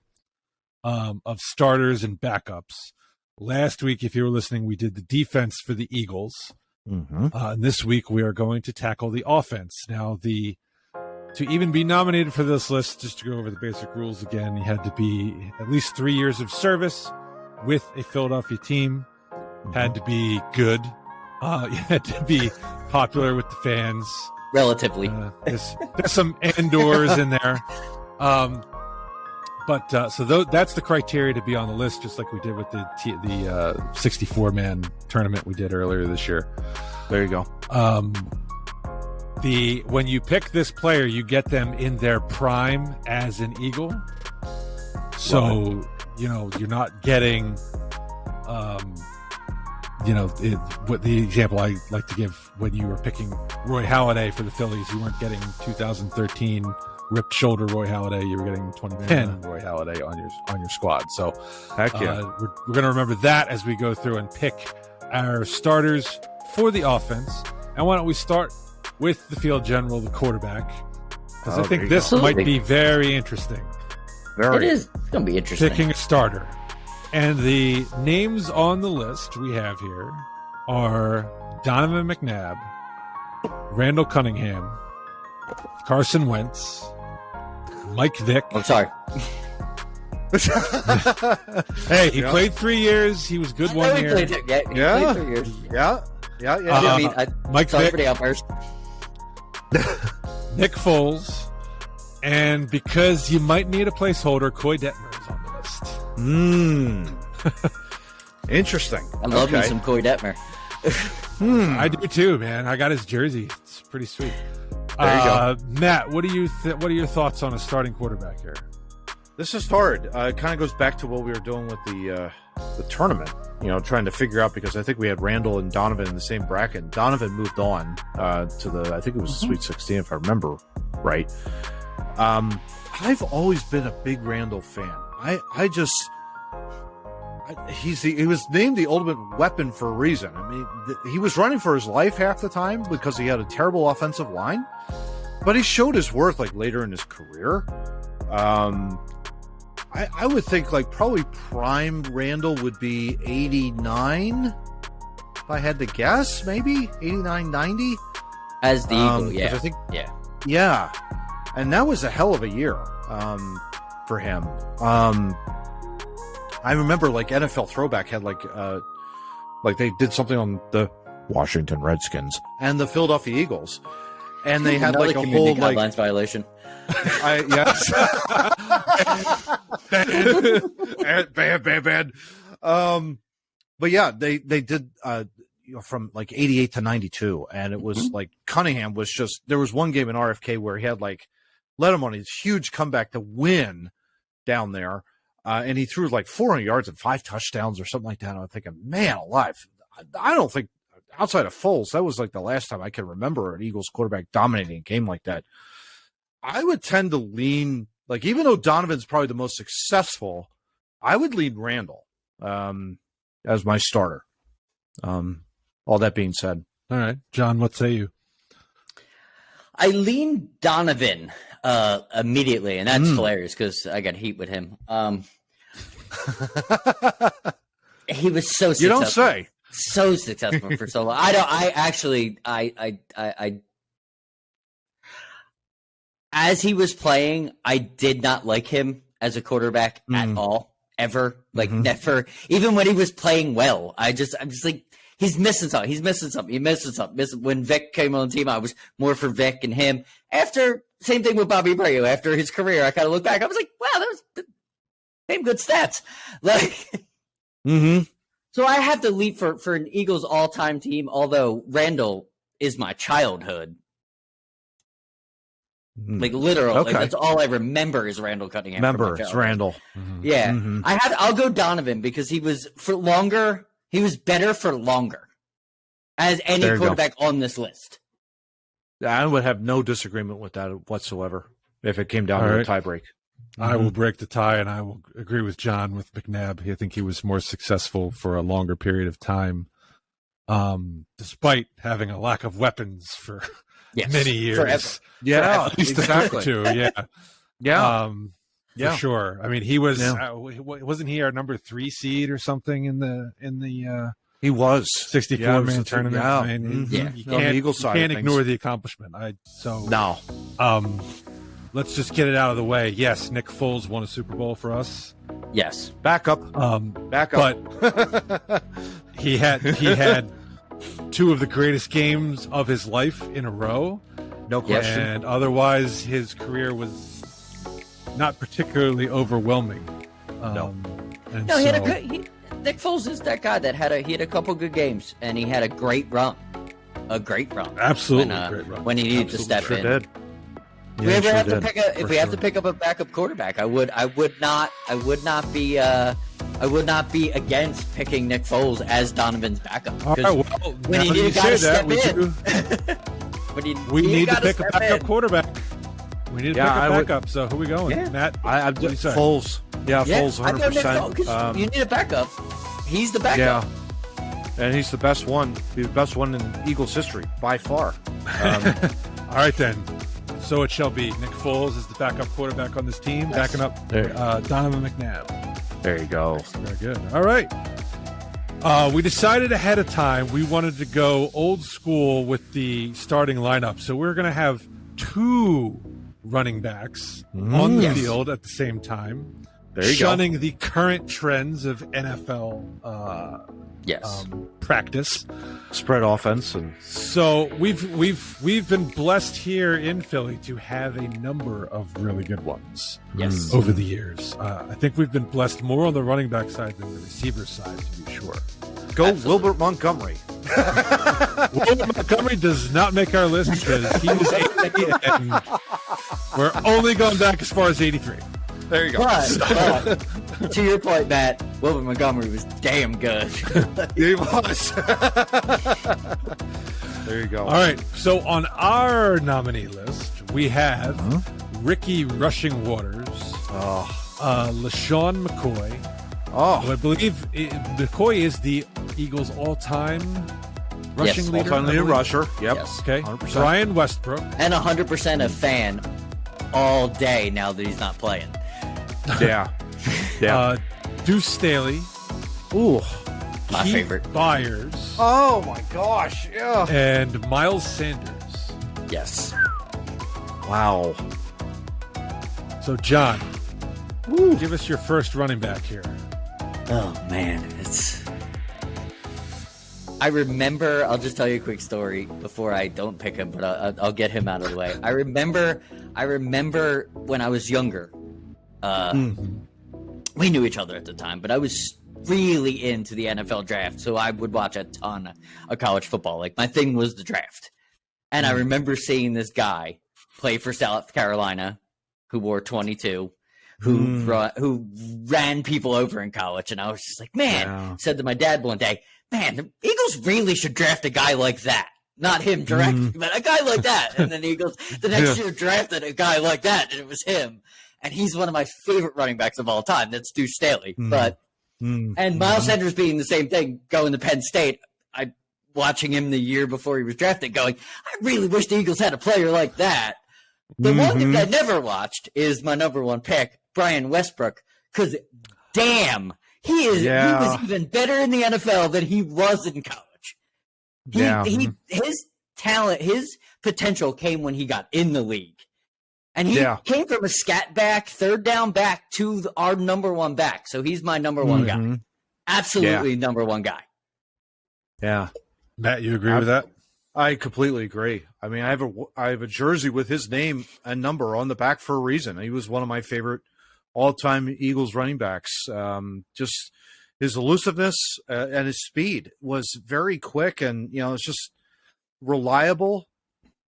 of starters and backups. Last week, if you were listening, we did the defense for the Eagles. And this week we are going to tackle the offense. Now, to even be nominated for this list, just to go over the basic rules again, you had to be at least 3 years of service with a Philadelphia team. Had to be good. You had to be popular with the fans. Relatively. There's some indoors in there. That's the criteria to be on the list, just like we did with the 64-man tournament we did earlier this year. There you go. When you pick this player, you get them in their prime as an Eagle. So, you're not getting, what the example I like to give when you were picking Roy Halladay for the Phillies, you weren't getting 2013 ripped shoulder Roy Halladay. You were getting 2010 Roy Halladay on your squad. So, heck yeah. We're going to remember that as we go through and pick our starters for the offense. And why don't we start with the field general, the quarterback? Because I think this might be very interesting. It is. It's going to be interesting. Picking a starter. And the names on the list we have here are Donovan McNabb, Randall Cunningham, Carson Wentz, Mike Vick. I'm sorry. Hey, he played 3 years. He was good 1 year. He played 3 years. Yeah. Mike sorry Vick, for the outburst. Nick Foles, and because you might need a placeholder, Coy Detmer is on the list. Interesting. I love me some Coy Detmer. I do too, man. I got his jersey. It's pretty sweet. There you go. Matt, what are your thoughts on a starting quarterback here? This is hard. It kind of goes back to what we were doing with the tournament, trying to figure out, because I think we had Randall and Donovan in the same bracket. Donovan moved on to I think it was the Sweet 16, if I remember right. I've always been a big Randall fan. He was named the ultimate weapon for a reason. I mean, he was running for his life half the time because he had a terrible offensive line, but he showed his worth later in his career. I would think probably prime Randall would be 89, if I had to guess, maybe 89, 90 as the Eagle. Yeah, I think, yeah, and that was a hell of a year for him. I remember NFL Throwback had they did something on the Washington Redskins and the Philadelphia Eagles, and they had a whole guidelines violation. Yes. Bad. But yeah, they did from 88 to 92, and it was Cunningham was just, there was one game in RFK where he had led him on his huge comeback to win down there. And he threw 400 yards and 5 touchdowns or something like that. And I'm thinking, man alive. I don't think, outside of Foles, that was the last time I can remember an Eagles quarterback dominating a game like that. I would tend to lean, even though Donovan's probably the most successful, I would lean Randall as my starter. All that being said. All right, John, what say you? I lean Donovan immediately, and that's hilarious because I got heat with him. He was so successful. You don't say. So successful for so long. I as he was playing, I did not like him as a quarterback at all, ever. Like never. Even when he was playing well, I'm just like, he's missing something. He's missing something. When Vic came on the team, I was more for Vic and him. Same thing with Bobby Abreu. After his career, I kind of look back. I was like, wow, that was same good stats. Like, So I have to leap for an Eagles all-time team, although Randall is my childhood. Like, literal. Okay. Like, that's all I remember is Randall Cunningham. It's Randall. Yeah. I'll go Donovan because he was better for longer as any quarterback on this list. I would have no disagreement with that whatsoever if it came down to a tie break. I will break the tie, and I will agree with John with McNabb. I think he was more successful for a longer period of time, despite having a lack of weapons for many years. Forever. Yeah, at least exactly. For sure. I mean, he was wasn't he our number 3 seed or something in the he was 64-man tournament? Yeah. I mean, you can't, on the Eagles side, you can't ignore the accomplishment. Let's just get it out of the way. Yes, Nick Foles won a Super Bowl for us. Yes. Backup. But he had 2 of the greatest games of his life in a row. No question. And otherwise, his career was not particularly overwhelming. Nick Foles is that guy that had a couple good games, and he had a great run. Absolutely, great run. When he needed to step in. Did. If we have to pick up a backup quarterback, I would not be against picking Nick Foles as Donovan's backup. All right, well, when you need a guy to step in, we need to pick a backup quarterback. We need to pick a backup. So who are we going? Yeah. Matt? Foles. Foles 100%. You need a backup. He's the backup. Yeah. And he's the best one. He's the best one in Eagles history by far. All right, then. So it shall be. Nick Foles is the backup quarterback on this team, backing up Donovan McNabb. There you go. Very good. All right. We decided ahead of time we wanted to go old school with the starting lineup. So we're going to have 2 running backs on the field at the same time. There you shunning go. the current trends of NFL practice, spread offense, and so we've been blessed here in Philly to have a number of really good ones. Yes, over the years, I think we've been blessed more on the running back side than the receiver side, to be sure. Go Wilbert Montgomery. Wilbert Montgomery does not make our list because he was 80, and we're only going back as far as 83. There you go. But to your point, Matt, Wilbert Montgomery was damn good. He was. There you go. All right. So on our nominee list, we have Ricky Rushing Waters, LaShawn McCoy. I believe McCoy is the Eagles' all-time rushing leader. All-time leader rusher. Yep. Yes. Okay. 100%. Brian Westbrook. And 100% a fan all day now that he's not playing. Yeah. Deuce Staley. Ooh. My favorite. Byers. Oh, my gosh. Yeah. And Miles Sanders. Yes. Wow. So, John, give us your first running back here. Oh, man. I remember, I'll just tell you a quick story before I don't pick him, but I'll get him out of the way. I remember when I was younger, we knew each other at the time, but I was really into the NFL draft, so I would watch a ton of college football. Like, my thing was the draft. And I remember seeing this guy play for South Carolina who wore 22, who ran people over in college, and I was just like, said to my dad one day, man, the Eagles really should draft a guy like that. Not him directly, but a guy like that. And then the Eagles the next year drafted a guy like that, and it was him. And he's one of my favorite running backs of all time. That's Deuce Staley. And Miles Sanders being the same thing, going to Penn State, I watching him the year before he was drafted going, I really wish the Eagles had a player like that. The one thing I never watched is my number one pick, Brian Westbrook, because damn, he was even better in the NFL than he was in college. His talent, his potential came when he got in the league. And he came from a scat back, third down back to our number one back. So he's my number one guy. Absolutely number one guy. Yeah. Matt, you agree with that? I completely agree. I mean, I have a jersey with his name and number on the back for a reason. He was one of my favorite all-time Eagles running backs. Just his elusiveness and his speed was very quick, and it's just reliable.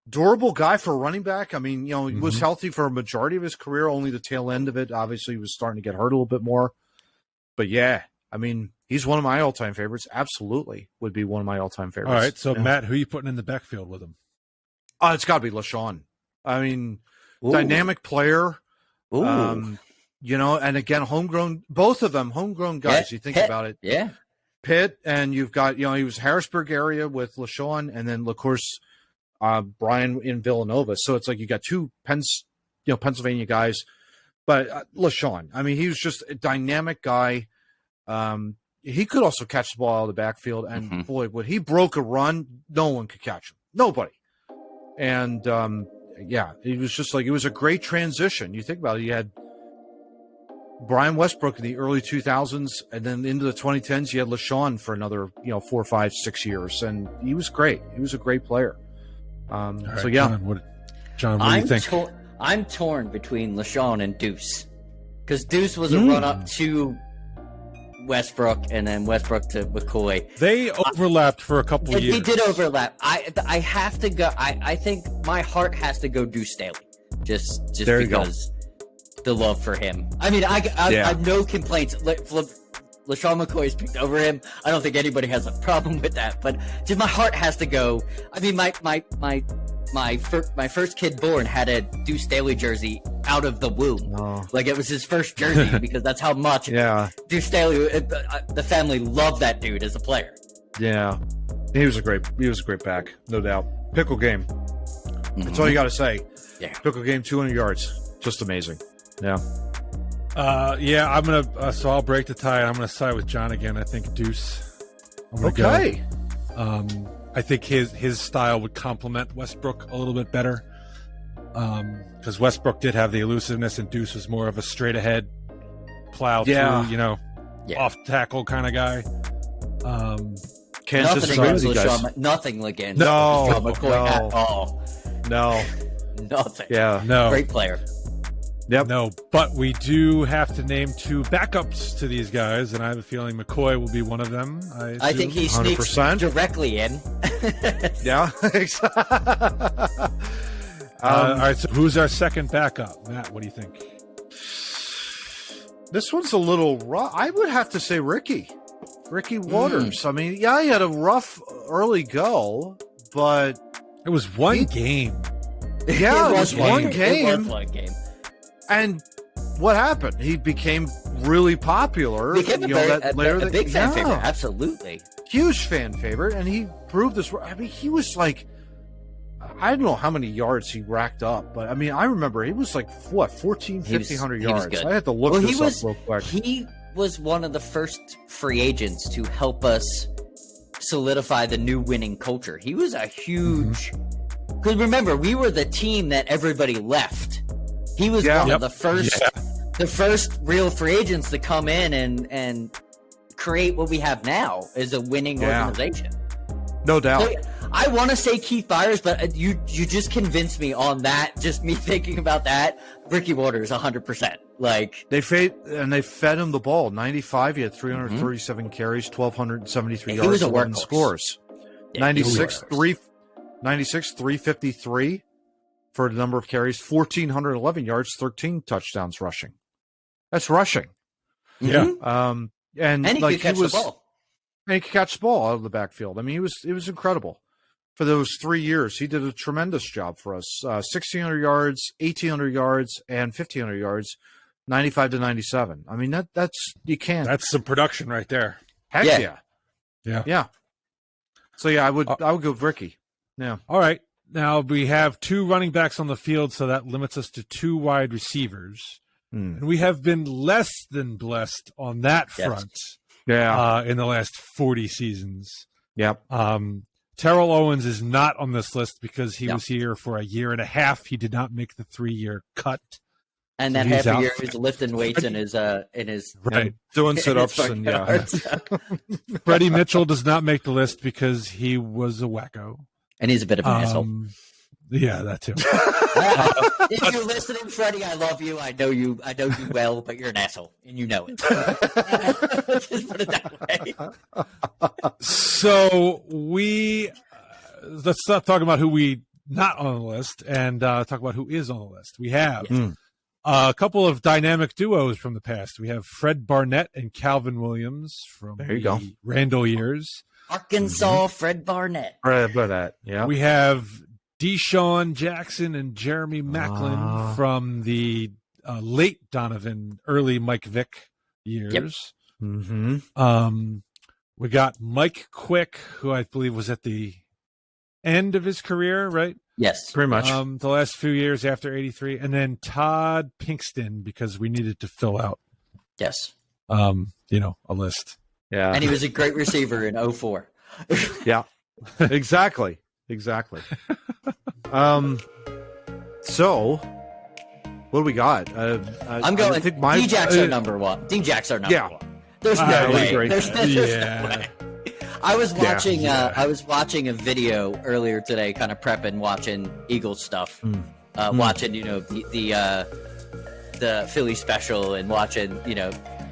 Durable guy for a running back. I mean, he was healthy for a majority of his career, only the tail end of it. Obviously, he was starting to get hurt a little bit more. But yeah, I mean, he's one of my all-time favorites. Absolutely would be one of my all-time favorites. All right, so Matt, who are you putting in the backfield with him? It's got to be LaShawn. I mean, dynamic player. And again, homegrown, both of them homegrown guys. You think about it. Yeah. Pitt, and you've got, he was Harrisburg area with LaShawn, and then, of course, Brian in Villanova. So it's like you got two Pennsylvania guys. But LaShawn, I mean, he was just a dynamic guy. He could also catch the ball out of the backfield. And, boy, when he broke a run, no one could catch him. Nobody. And, it was just like it was a great transition. You think about it. You had Brian Westbrook in the early 2000s, and then into the 2010s, you had LaShawn for another, 4, 5, 6 years. And he was great. He was a great player. Right, so yeah, John, what do you think? I'm torn between LaShawn and Deuce, because Deuce was a run up to Westbrook and then Westbrook to McCoy. They overlapped for a couple of years. They did overlap. I have to go. I think my heart has to go Deuce Staley, just because the love for him. I mean, I have no complaints. LaShawn McCoy's picked over him. I don't think anybody has a problem with that, but just my heart has to go. I mean, my first kid born had a Deuce Staley jersey out of the womb. Oh. Like it was his first jersey because that's how much Deuce Staley, the family loved that dude as a player. Yeah. He was a great back, no doubt. Pickle game. That's all you got to say. Yeah. Pickle game, 200 yards. Just amazing. Yeah. I'm gonna. So I'll break the tie. I'm gonna side with John again. I think Deuce. Okay. I think his style would complement Westbrook a little bit better. Because Westbrook did have the elusiveness, and Deuce was more of a straight ahead plow through, off tackle kind of guy. Can't disagree with you guys. Nothing against LaShawn McCoy at all. No. Nothing. Yeah. No. Great player. Yep. No, but we do have to name two backups to these guys, and I have a feeling McCoy will be one of them. I think he sneaks 100%. Directly in. Yeah. All right, so who's our second backup? Matt, what do you think? This one's a little rough. I would have to say Ricky Waters. I mean, he had a rough early go, but it was one game. Yeah, it was one game. It was one game. And what happened? He became really popular. Became a big fan favorite. Absolutely. Huge fan favorite. And he proved this. I mean, he was like, I don't know how many yards he racked up, but I mean, I remember he was like, 1,500 yards. I had to look this up real quick. He was one of the first free agents to help us solidify the new winning culture. He was a huge, because remember, we were the team that everybody left. He was one of the first real free agents to come in and create what we have now as a winning organization. No doubt. So, I want to say Keith Byers, but you just convinced me on that. Just me thinking about that. Ricky Waters, 100%. Like they fed him the ball. 95. He had 337 carries, 1,273 yards, 11 scores. Yeah, 96, 353 for the number of carries, 1,411 yards, 13 touchdowns rushing. That's rushing. Yeah. And he could catch the ball. And he could catch the ball out of the backfield. I mean, it was incredible. For those 3 years, he did a tremendous job for us. 1,600 yards, 1,800 yards, and 1,500 yards, 95 to 97. I mean, that's you can't. That's some production right there. Heck yeah. Yeah. So yeah, I would go with Ricky. Yeah. All right. Now we have 2 running backs on the field, so that limits us to 2 wide receivers. And we have been less than blessed on that front. Yeah. In the last 40 seasons. Yep. Terrell Owens is not on this list because he was here for a year and a half. He did not make the 3-year cut. And that half a year he was lifting weights in his right, doing sit-ups and Freddie Mitchell does not make the list because he was a wacko. And he's a bit of an asshole. Yeah, that too. If you're listening, Freddie, I love you. I know you well, but you're an asshole, and you know it. Just put it that way. So let's start talking about who we not on the list and talk about who is on the list. We have a couple of dynamic duos from the past. We have Fred Barnett and Calvin Williams from the Randall years. Arkansas Fred Barnett. Fred Barnett, yeah. We have Deshaun Jackson and Jeremy Maclin from the late Donovan, early Mike Vick years. Yep. Mm-hmm. We got Mike Quick, who I believe was at the end of his career, right? Yes. Pretty much. The last few years after 83. And then Todd Pinkston, because we needed to fill out, a list. Yeah. And he was a great receiver in 04. Yeah. Exactly. So, what do we got? I'm going. D-Jack's our number one. D-Jack's our number one. There's no way. There's no way. I was watching. I was watching a video earlier today, kind of prepping, watching Eagles stuff, watching the Philly special, and watching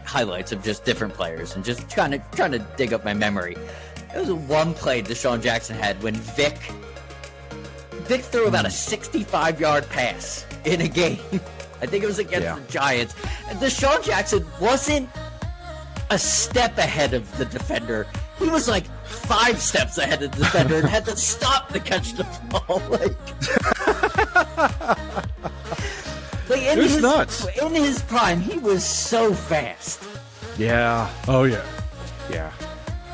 highlights of just different players, and just trying to dig up my memory. It was one play Deshaun Jackson had when Vic threw about a 65-yard pass in a game. I think it was against the Giants. And Deshaun Jackson wasn't a step ahead of the defender. He was like 5 steps ahead of the defender and had to stop to catch the ball. Nuts. In his prime, he was so fast. Yeah. Oh, yeah. Yeah.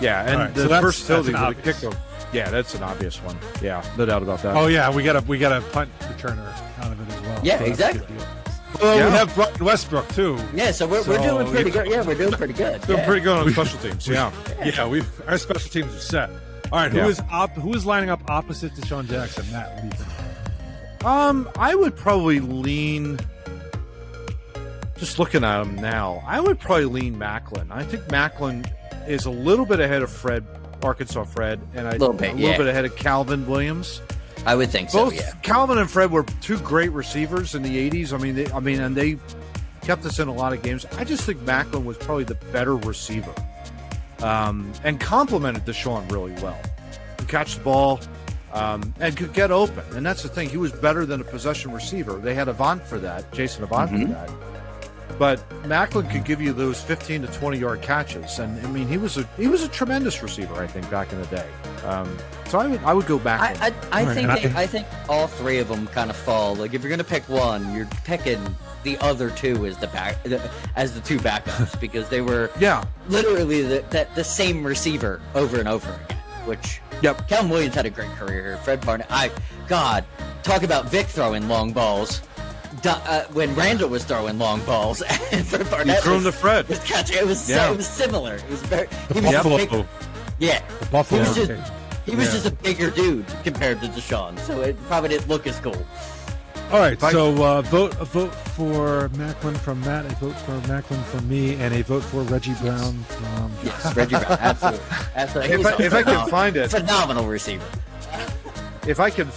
Yeah, and the versatility of the kicker. Yeah, that's an obvious one. Yeah, no doubt about that. Oh yeah, we got a punt returner out of it as well. Yeah, so exactly. Well, we have Brian Westbrook too. Yeah, so we're doing pretty good. Yeah, we're doing pretty good. Doing pretty good on special teams. Yeah, our special teams are set. All right, who is lining up opposite Deshaun Jackson? Matt, what do you think? I would probably lean. Just looking at him now, I would probably lean Maclin. I think Maclin is a little bit ahead of Arkansas Fred, and a little bit ahead of Calvin Williams. I would think so. Both Calvin and Fred were 2 great receivers in the 80s. And they kept us in a lot of games. I just think Maclin was probably the better receiver, and complemented Deshaun really well. Could catch the ball, and could get open. And that's the thing; he was better than a possession receiver. They had Jason Avant for that. But Maclin could give you those 15 to 20-yard catches, and he was a tremendous receiver, I think, back in the day. So I would go back. I think all 3 of them kind of fall. Like if you're going to pick one, you're picking the other 2 as the 2 backups because they were literally the same receiver over and over again. Which Calvin Williams had a great career here. Fred Barnett, talk about Vic throwing long balls. When Randall was throwing long balls, and Fred Barnett threw him to Fred. Was catching. It was similar. It was very. He was Buffalo. The Buffalo. He was just a bigger dude compared to Deshaun, so it probably didn't look as cool. All right, so a vote for Maclin from Matt, a vote for Maclin from me, and a vote for Reggie Brown from. Yes, Reggie Brown, absolutely. If I can find it, phenomenal receiver. If I can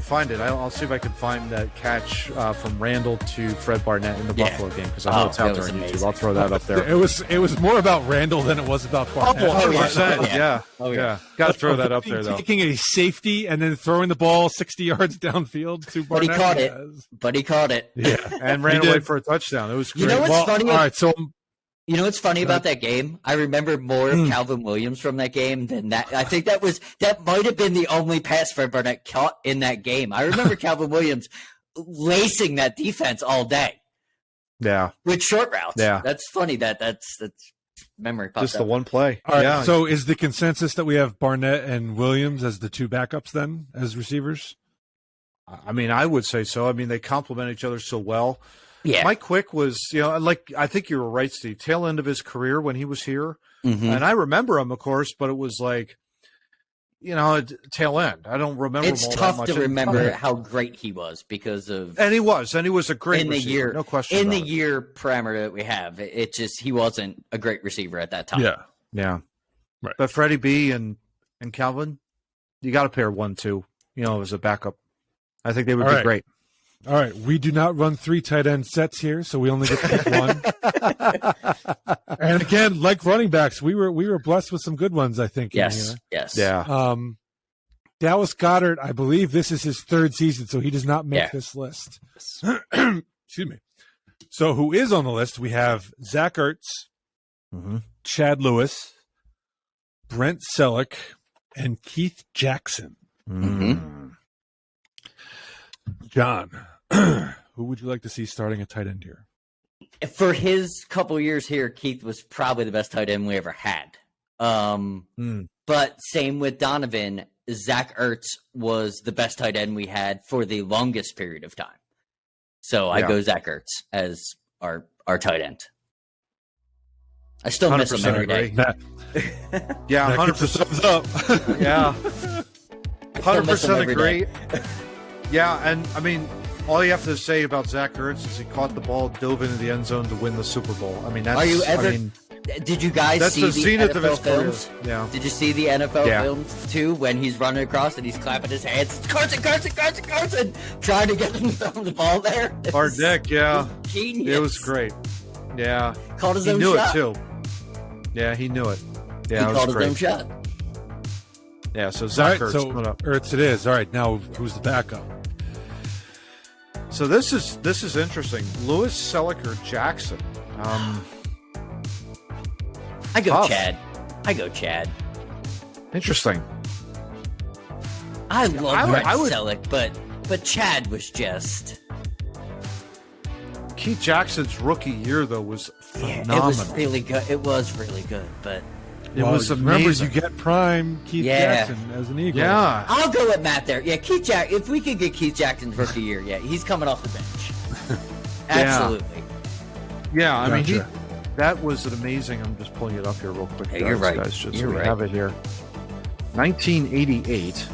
find it, I'll see if I can find that catch from Randall to Fred Barnett in the Buffalo game because I know it's out there on YouTube. I'll throw that up there. It was more about Randall than it was about Barnett. 100%. Yeah. Got to throw that up there though. Taking a safety and then throwing the ball 60 yards downfield to Barnett. But he caught it. Yeah, and ran away for a touchdown. It was great. You know what's funny? All right, so. You know what's funny about that game? I remember more of Calvin Williams from that game than that. I think that might have been the only pass Fred Barnett caught in that game. I remember Calvin Williams lacing that defense all day. Yeah. With short routes. Yeah. That's funny. That's memory popped Just up. the one play. All right. Yeah. So is the consensus that we have Barnett and Williams as the two backups then as receivers? I mean, I would say so. I mean, they complement each other so well. Yeah. Mike Quick was, I think you were right, Steve, tail end of his career when he was here. Mm-hmm. And I remember him, of course, but it was like, tail end. I don't remember It's him all tough that much. to remember how great he was because of... And he was a great in the receiver, year, no question in about the it. year parameter that we have, he wasn't a great receiver at that time. Yeah. Right. But Freddie B and Calvin, you got to pair 1-2, as a backup. I think they would be great. All right. We do not run 3 tight end sets here, so we only get to pick one. And again, like running backs, we were blessed with some good ones, I think. Yes. In Yes. Yeah. Dallas Goedert, I believe this is his 3rd season, so he does not make this list. Excuse me. So who is on the list? We have Zach Ertz, Chad Lewis, Brent Selleck, and Keith Jackson. Mm-hmm. John, who would you like to see starting a tight end here? For his couple years here, Keith was probably the best tight end we ever had. But same with Donovan, Zach Ertz was the best tight end we had for the longest period of time. So I go Zach Ertz as our tight end. I still miss him every day. Yeah, 100% up. Yeah. 100% agree. Yeah, and I mean, all you have to say about Zach Ertz is he caught the ball, dove into the end zone to win the Super Bowl. I mean, that's... Are you ever... Did you guys see the zenith of his NFL films? career. Yeah. Did you see the NFL films too when he's running across and he's clapping his hands? Carson, trying to get him to throw the ball there. Hard Nick, yeah. Genius. It was great. Yeah. Called his he own knew shot. it too. Yeah, he knew it. Yeah, he it was called great. his own shot. Yeah, so Zach Ertz. So Ertz it is. All right, now who's the backup? So this is interesting. Lewis, Selleck, or Jackson? I go tough. Chad. Interesting. I love Selleck, but Chad was just... Keith Jackson's rookie year, though, was phenomenal. It was really good. It was really good, but... It was amazing. Remember, you get prime Keith Jackson as an Eagle. Yeah. I'll go with Matt there. Yeah, Keith Jackson. If we could get Keith Jackson's rookie year, he's coming off the bench. Absolutely. Yeah, I mean, that was an amazing... I'm just pulling it up here real quick. You're right. Guys, just you're so we right. have it here. 1988,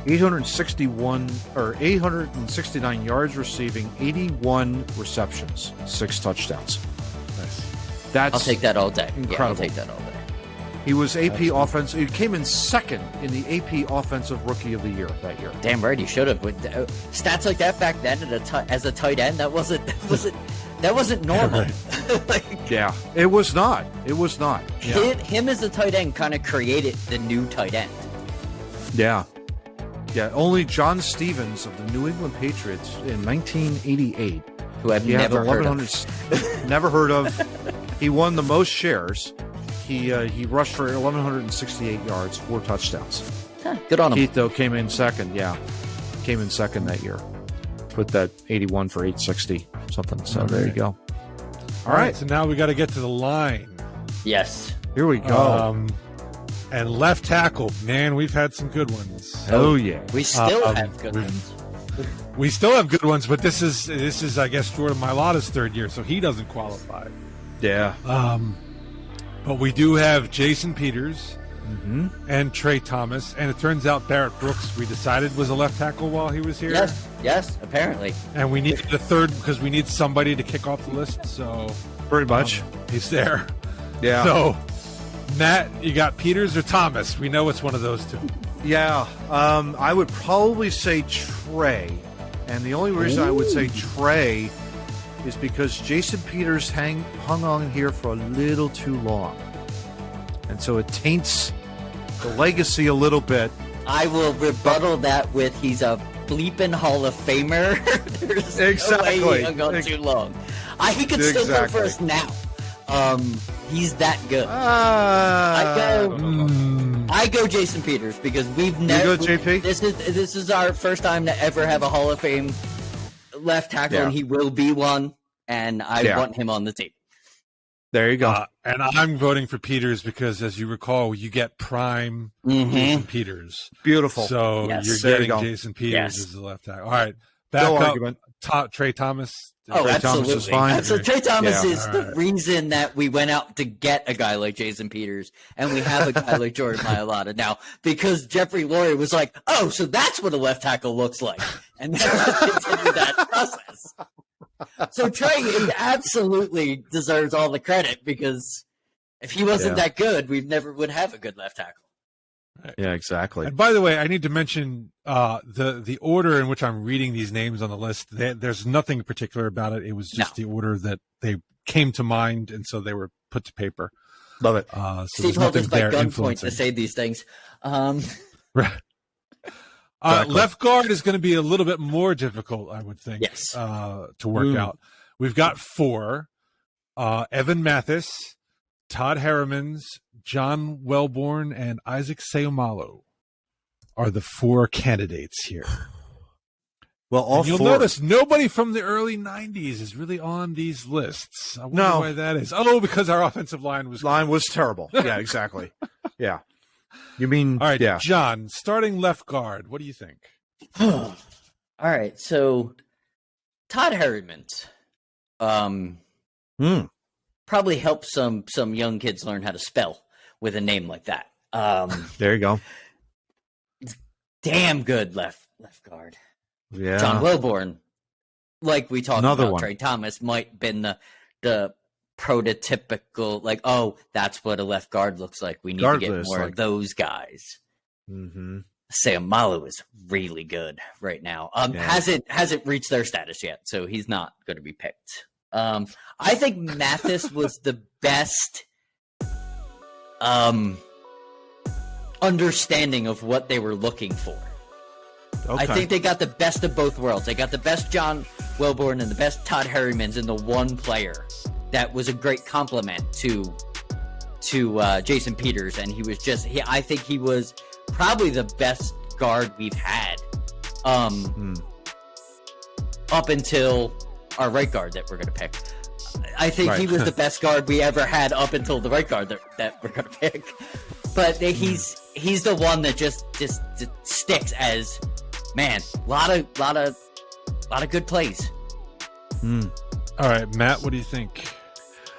869 yards receiving, 81 receptions, 6 touchdowns. Nice. That's I'll take that all day. Incredible. Yeah, I'll take that all day. He was AP offense. He came in second in the AP Offensive Rookie of the Year that year. Damn right, he should have. Stats like that back then as a tight end, that wasn't normal. Yeah, it was not. It was not. Yeah. Him as a tight end kind of created the new tight end. Yeah. Yeah, only John Stevens of the New England Patriots in 1988, who I've never heard of. Never heard of. He won the most shares. He rushed for 1,168 yards, 4 touchdowns. Huh, good on him. Keith, though, came in second. Yeah, came in second that year. Put that 81 for 860 something. So there you go. All right. So now we got to get to the line. Yes. Here we go. And left tackle, man, we've had some good ones. Oh yeah, we still have good ones. We still have good ones, but this is I guess Jordan Mailata's 3rd year, so he doesn't qualify. Yeah. But we do have Jason Peters and Trey Thomas, and it turns out Barrett Brooks, we decided, was a left tackle while he was here. Yes, apparently. And we needed a 3rd because we need somebody to kick off the list, so... Pretty much. He's there. Yeah. So, Matt, you got Peters or Thomas? We know it's one of those two. Yeah. I would probably say Trey. And the only reason I would say Trey is because Jason Peters hung on here for a little too long. And so it taints the legacy a little bit. I will rebuttal that with he's a bleeping Hall of Famer. There's no way he hung on too long. He could still go first now. He's that good. I go Jason Peters because we've never... You go JP? This is our first time to ever have a Hall of Fame left tackle, and he will be one, and I want him on the team. There you go. And I'm voting for Peters because, as you recall, you get prime Jason Peters. Beautiful. So you're getting Jason Peters as the left tackle. All right. Back up, Trey Thomas. Trey absolutely. Thomas is fine. So Trey Thomas is the reason that we went out to get a guy like Jason Peters, and we have a guy like Jordan Mailata now because Jeffrey Lurie was like, "Oh, so that's what a left tackle looks like," and then continued that process. So Trey absolutely deserves all the credit because if he wasn't that good, we never would have a good left tackle. Yeah, exactly. And by the way, I need to mention the order in which I'm reading these names on the list. There's nothing particular about it. It was just the order that they came to mind, and so they were put to paper. Love it. So Steve holds us by gunpoint to say these things. Right. Left guard is going to be a little bit more difficult, I would think, to work out. We've got 4. Evan Mathis, Todd Harrimans, John Wellborn, and Isaac Seumalo are the 4 candidates here. Well, you'll notice nobody from the early 90s is really on these lists. I wonder why that is. Oh, because our offensive line was terrible. Yeah, exactly. Yeah. You mean all right, John, starting left guard, what do you think? All right, so Todd Harrimans probably help some young kids learn how to spell with a name like that. There you go. Damn good left guard. Yeah. John Wellborn, like we talked about, one. Trey Thomas might have been the prototypical, like, oh, that's what a left guard looks like. We need to get more of those guys. Mm-hmm. Seumalo is really good right now. Hasn't reached their status yet, so he's not going to be picked. I think Mathis was the best understanding of what they were looking for. Okay. I think they got the best of both worlds. They got the best John Wellborn and the best Todd Harrimans in the one player that was a great compliment to Jason Peters, and he was I think he was probably the best guard we've had up until our right guard that we're going to pick. I think he was the best guard we ever had up until the right guard that we're going to pick. But he's the one that just sticks as, man, lot of good plays. All right, Matt, what do you think?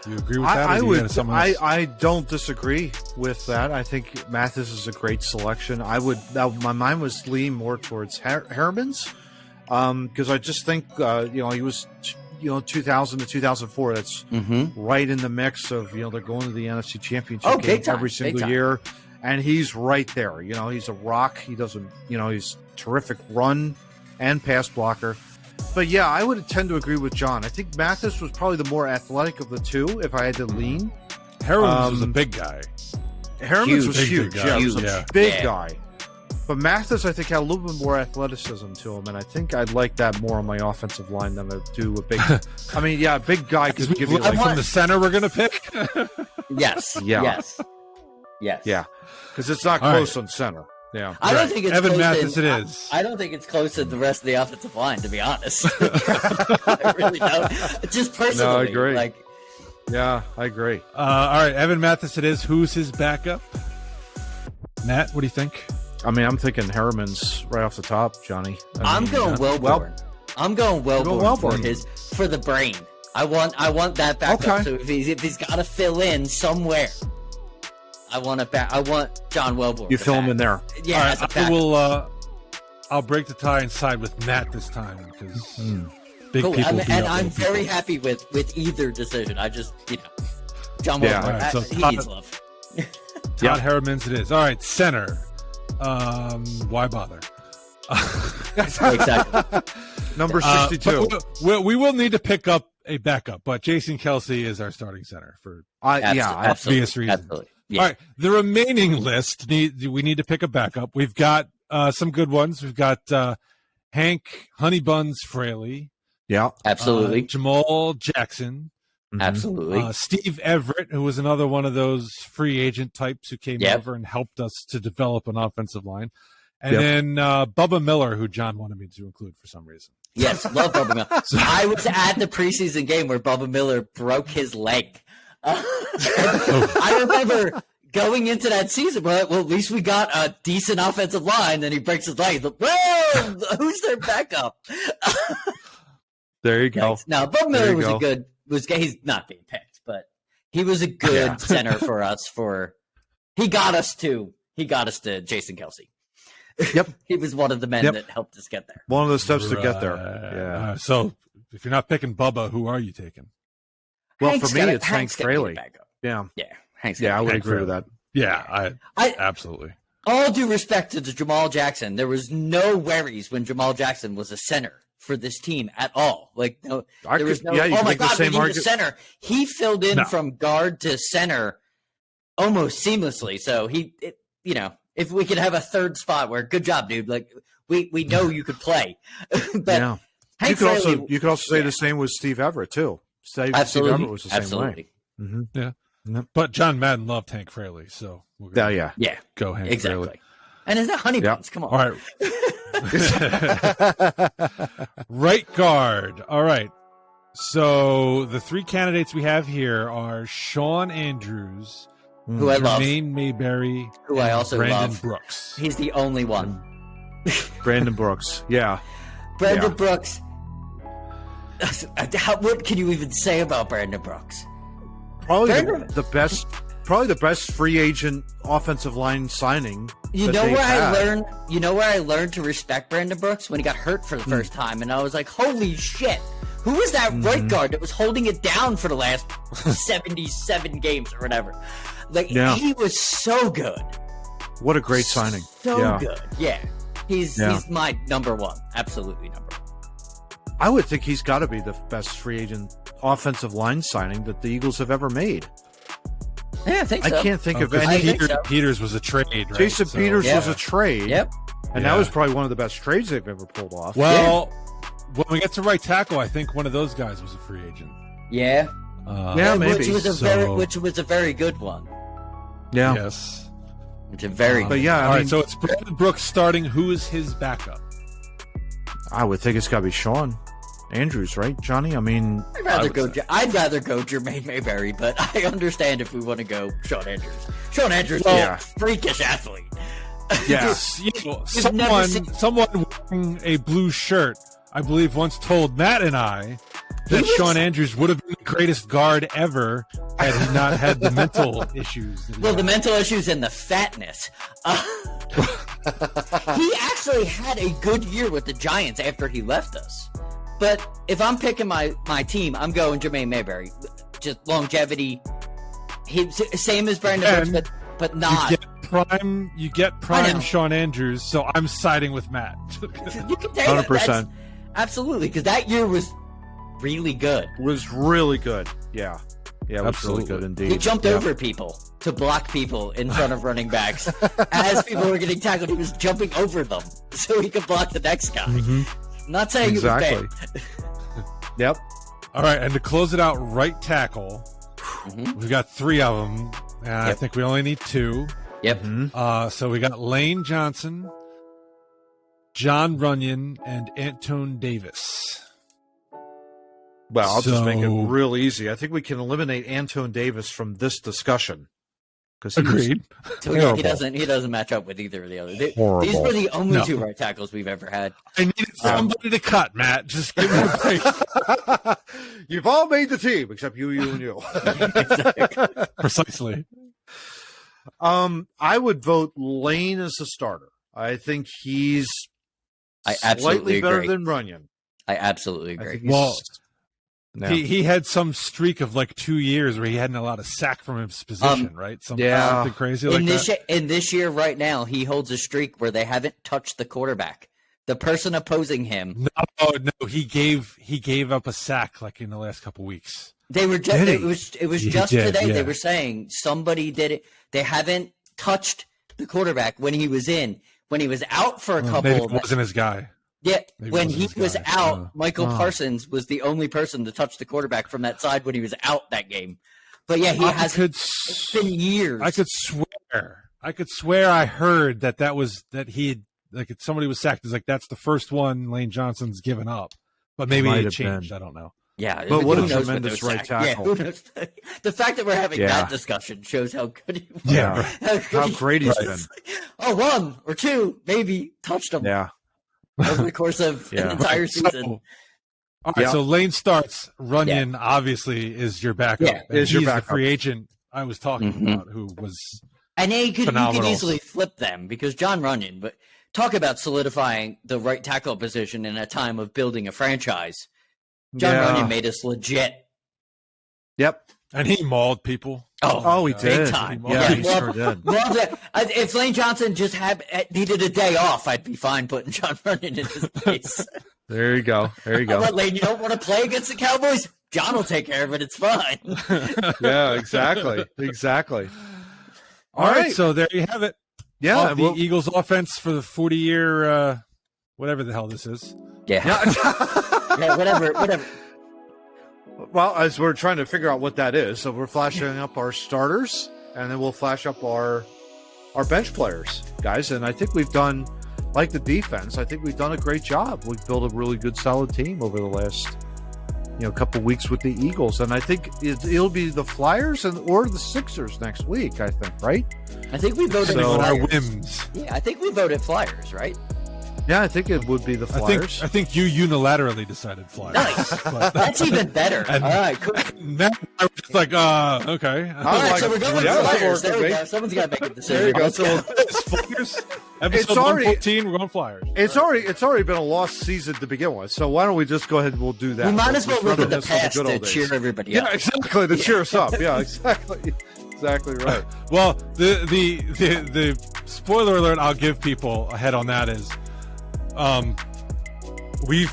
You agree with that? I don't disagree with that. I think Mathis is a great selection. My mind was leaning more towards Harrimans because I just think he was 2000 to 2004. That's right in the mix of they're going to the NFC Championship game every single year, and he's right there. He's a rock. He doesn't. He's terrific run and pass blocker. But yeah, I would tend to agree with John. I think Mathis was probably the more athletic of the two, if I had to lean. Harrimans was a big guy. Harrimans was huge. Yeah, he was a big guy. But Mathis, I think, had a little bit more athleticism to him, and I think I'd like that more on my offensive line than I do a big. A big guy could give you from the center. We're going to pick. Yes. Yes. Yeah, because it's not close on center. Yeah, I don't think it's Evan close Mathis. It is. I don't think it's close to the rest of the offensive line, to be honest. I really don't. Just personally, no, I agree. Yeah, I agree. All right, Evan Mathis. It is. Who's his backup? Matt, what do you think? I'm thinking Harriman's right off the top, Johnny. I'm going Wellborn. I'm going Wellborn for the brain. I want that backup. Okay. So if he's got to fill in somewhere, I want it back. I want John Wellborn. You fill him in there. Yeah, right, I'll break the tie and side with Matt this time because big people. I'm very happy with either decision. I just John Wellborn. He needs love. Todd Harrimans it is. All right, center. Why bother? Exactly. Number 62. We will need to pick up a backup, but Jason Kelsey is our starting center for obvious reasons. Absolutely. Yeah. All right, the remaining list we need to pick a backup. We've got some good ones. We've got Hank Honeybuns Fraley. Yeah, absolutely. Jamal Jackson. Absolutely. Steve Everett, who was another one of those free agent types who came over and helped us to develop an offensive line. And then Bubba Miller, who John wanted me to include for some reason. Yes, love Bubba Miller. I was at the preseason game where Bubba Miller broke his leg. I remember going into that season, well, at least we got a decent offensive line. Then he breaks his leg. Whoa! Who's their backup? There you go. No, Bo Miller he's not being picked, but he was a good center for us. He got us to Jason Kelce. Yep. He was one of the men that helped us get there. One of the steps to get there. Yeah. So if you're not picking Bubba, who are you taking? Well, for me, it's Hank Fraley. Yeah. Yeah. I would agree with that. Yeah, I absolutely. All due respect to Jamal Jackson, there was no worries when Jamal Jackson was a center for this team at all. Like, no, there was no, oh my God, we need a center. He filled in from guard to center almost seamlessly. So if we could have a third spot where, good job, dude. Like, we know you could play. But you could also say the same with Steve Everett too. Steve Everett was the same way. Mm-hmm. Yeah. But John Madden loved Hank Fraley, so we're gonna go Hank Fraley. And is that Honey Buns? Come on. All right. Right guard. All right. So the three candidates we have here are Sean Andrews, who I love, Jermaine Mayberry, who I also Brandon love. Brooks. He's the only one. Brandon Brooks. Yeah. Brandon Brooks. What can you even say about Brandon Brooks? Probably the best free agent offensive line signing. You know where I learned to respect Brandon Brooks? When he got hurt for the first time, and I was like, holy shit. Who was that right guard that was holding it down for the last 77 games or whatever? Like, he was so good. What a great signing. So good. Yeah. He's my number one. Absolutely number one. I would think he's got to be the best free agent offensive line signing that the Eagles have ever made. Yeah, I think so. I can't think of any. Peters was a trade, right? Jason Peters was a trade. Yep. And that was probably one of the best trades they've ever pulled off. Well, when we get to right tackle, I think one of those guys was a free agent. Yeah. Maybe. Which was a very good one. Yeah. Yes. It's a very But yeah, all right, so it's Brandon Brooks starting. Who is his backup? I would think it's got to be Sean Andrews, right, Johnny? I mean, I'd rather go Jermaine Mayberry, but I understand if we want to go Sean Andrews. Sean Andrews is a freakish athlete. Yes. Someone wearing a blue shirt, I believe, once told Matt and I that Sean Andrews would have been the greatest guard ever had he not had the mental issues. The mental issues and the fatness. He actually had a good year with the Giants after he left us. But if I'm picking my team, I'm going Jermaine Mayberry. Just longevity. He's same as Brandon Brooks, but not. You get prime Sean Andrews, so I'm siding with Matt. You can say 100%. Absolutely, because that year was really good. Was really good. Yeah. Yeah, it was really good indeed. He jumped over people to block people in front of running backs. As people were getting tackled, he was jumping over them so he could block the next guy. Mm-hmm. I'm not saying it was bad. Yep. All right, and to close it out, right tackle. Mm-hmm. We've got three of them. I think we only need two. Yep. Mm-hmm. So we got Lane Johnson, John Runyon, and Antone Davis. Well, I'll just make it real easy. I think we can eliminate Antone Davis from this discussion. Agreed. So he doesn't match up with either of the others. These were the only two right tackles we've ever had. I needed somebody to cut, Matt. Just give me a break. You've all made the team except you, and you. Precisely. I would vote Lane as a starter. I think he's slightly better than Runyon. I absolutely agree. He had some streak of like 2 years where he hadn't allowed a sack from his position, right? Something crazy like that. In this year right now, he holds a streak where they haven't touched the quarterback. The person opposing him. No, he gave up a sack like in the last couple weeks. They were just it was just today. Yeah. They were saying somebody did it. They haven't touched the quarterback when he was in. When he was out for a couple. Maybe it wasn't his guy. Yeah, when he was out, Michael Parsons was the only person to touch the quarterback from that side when he was out that game. But yeah, it's been years. I could swear I heard that somebody was sacked. It's like that's the first one Lane Johnson's given up, but maybe it changed. I don't know. Yeah, but what a who knows tremendous with right sacks? tackle. Yeah, who knows? The fact that we're having Yeah. that discussion shows how good he was. Yeah. How great he's been. Oh, one or two, maybe touched him Yeah. over the course of an entire season. All right, so Lane starts. Runyon obviously is your backup. Yeah, and is your he's backup. The free agent I was talking about, who was And you could phenomenal. easily flip them because John Runyon, but talk about solidifying the right tackle position in a time of building a franchise. John Runyon made us legit. Yep. And he mauled people. Oh, he big did. time. Yeah, he sure did. Love that. If Lane Johnson just needed a day off, I'd be fine putting John Runyon in his place. There you go. There you go. What, Lane, you don't want to play against the Cowboys? John will take care of it. It's fine. Yeah, exactly. Exactly. All right, so there you have it. Yeah. The Eagles offense for the 40-year, whatever the hell this is. Yeah. Yeah, whatever. Well, as we're trying to figure out what that is, so we're flashing up our starters, and then we'll flash up our bench players, guys. And I think we've done, like the defense, I think we've done a great job. We've built a really good, solid team over the last, couple weeks with the Eagles, and I think it'll be the Flyers or the Sixers next week. I think, right? I think we voted On Flyers. our whims. Yeah, I think we voted Flyers, right? Yeah, I think it would be the Flyers. I think you unilaterally decided Flyers. Nice. But- That's even better. And- All right, cool. Then I was just like, okay. All right, so we're going with Flyers. There we go. Someone's got to make a decision. There you go. Let's go. Flyers. Episode It's already- 114, we're going Flyers. It's already been a lost season to begin with. So why don't we just go ahead and we'll do that? We might as well Let's look at the reminisce on past good to old days. cheer everybody up. Yeah, exactly. To cheer us up. Yeah, exactly. Exactly right. Well, the spoiler alert I'll give people ahead on that is, we've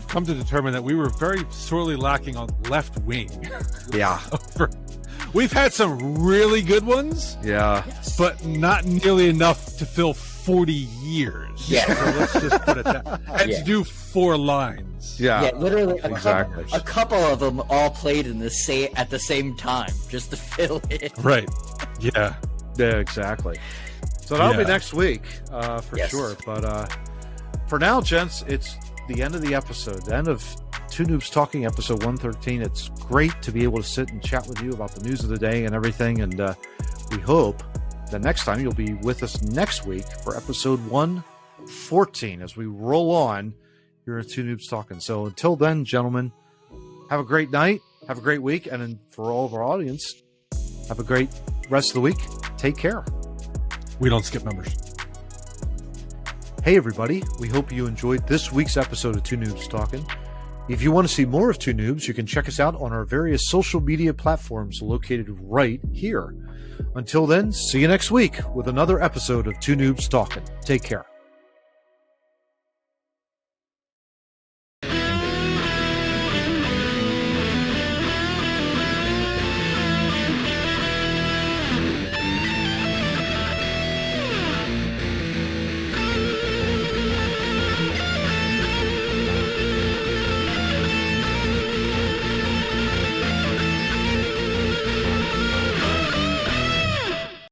come to determine that we were very sorely lacking on left wing. Yeah. We've had some really good ones, Yeah. but not nearly enough to fill 40 years. Yeah. So let's just put it that. And Yeah. to do 4 lines. Yeah. Yeah, literally Exactly. a couple of them all played at the same time just to fill it. Right. Yeah. Yeah, exactly. So that'll be Yeah. next week, for Yes. sure. But for now, gents, it's the end of the episode, the end of Two Noobs Talking, episode 113. It's great to be able to sit and chat with you about the news of the day and everything. And we hope that next time you'll be with us next week for episode 114 as we roll on here at Two Noobs Talking. So until then, gentlemen, have a great night, have a great week, and then for all of our audience, have a great rest of the week. Take care. We don't skip numbers. Hey everybody, we hope you enjoyed this week's episode of Two Noobs Talking. If you want to see more of Two Noobs, you can check us out on our various social media platforms located right here. Until then, see you next week with another episode of Two Noobs Talking. Take care.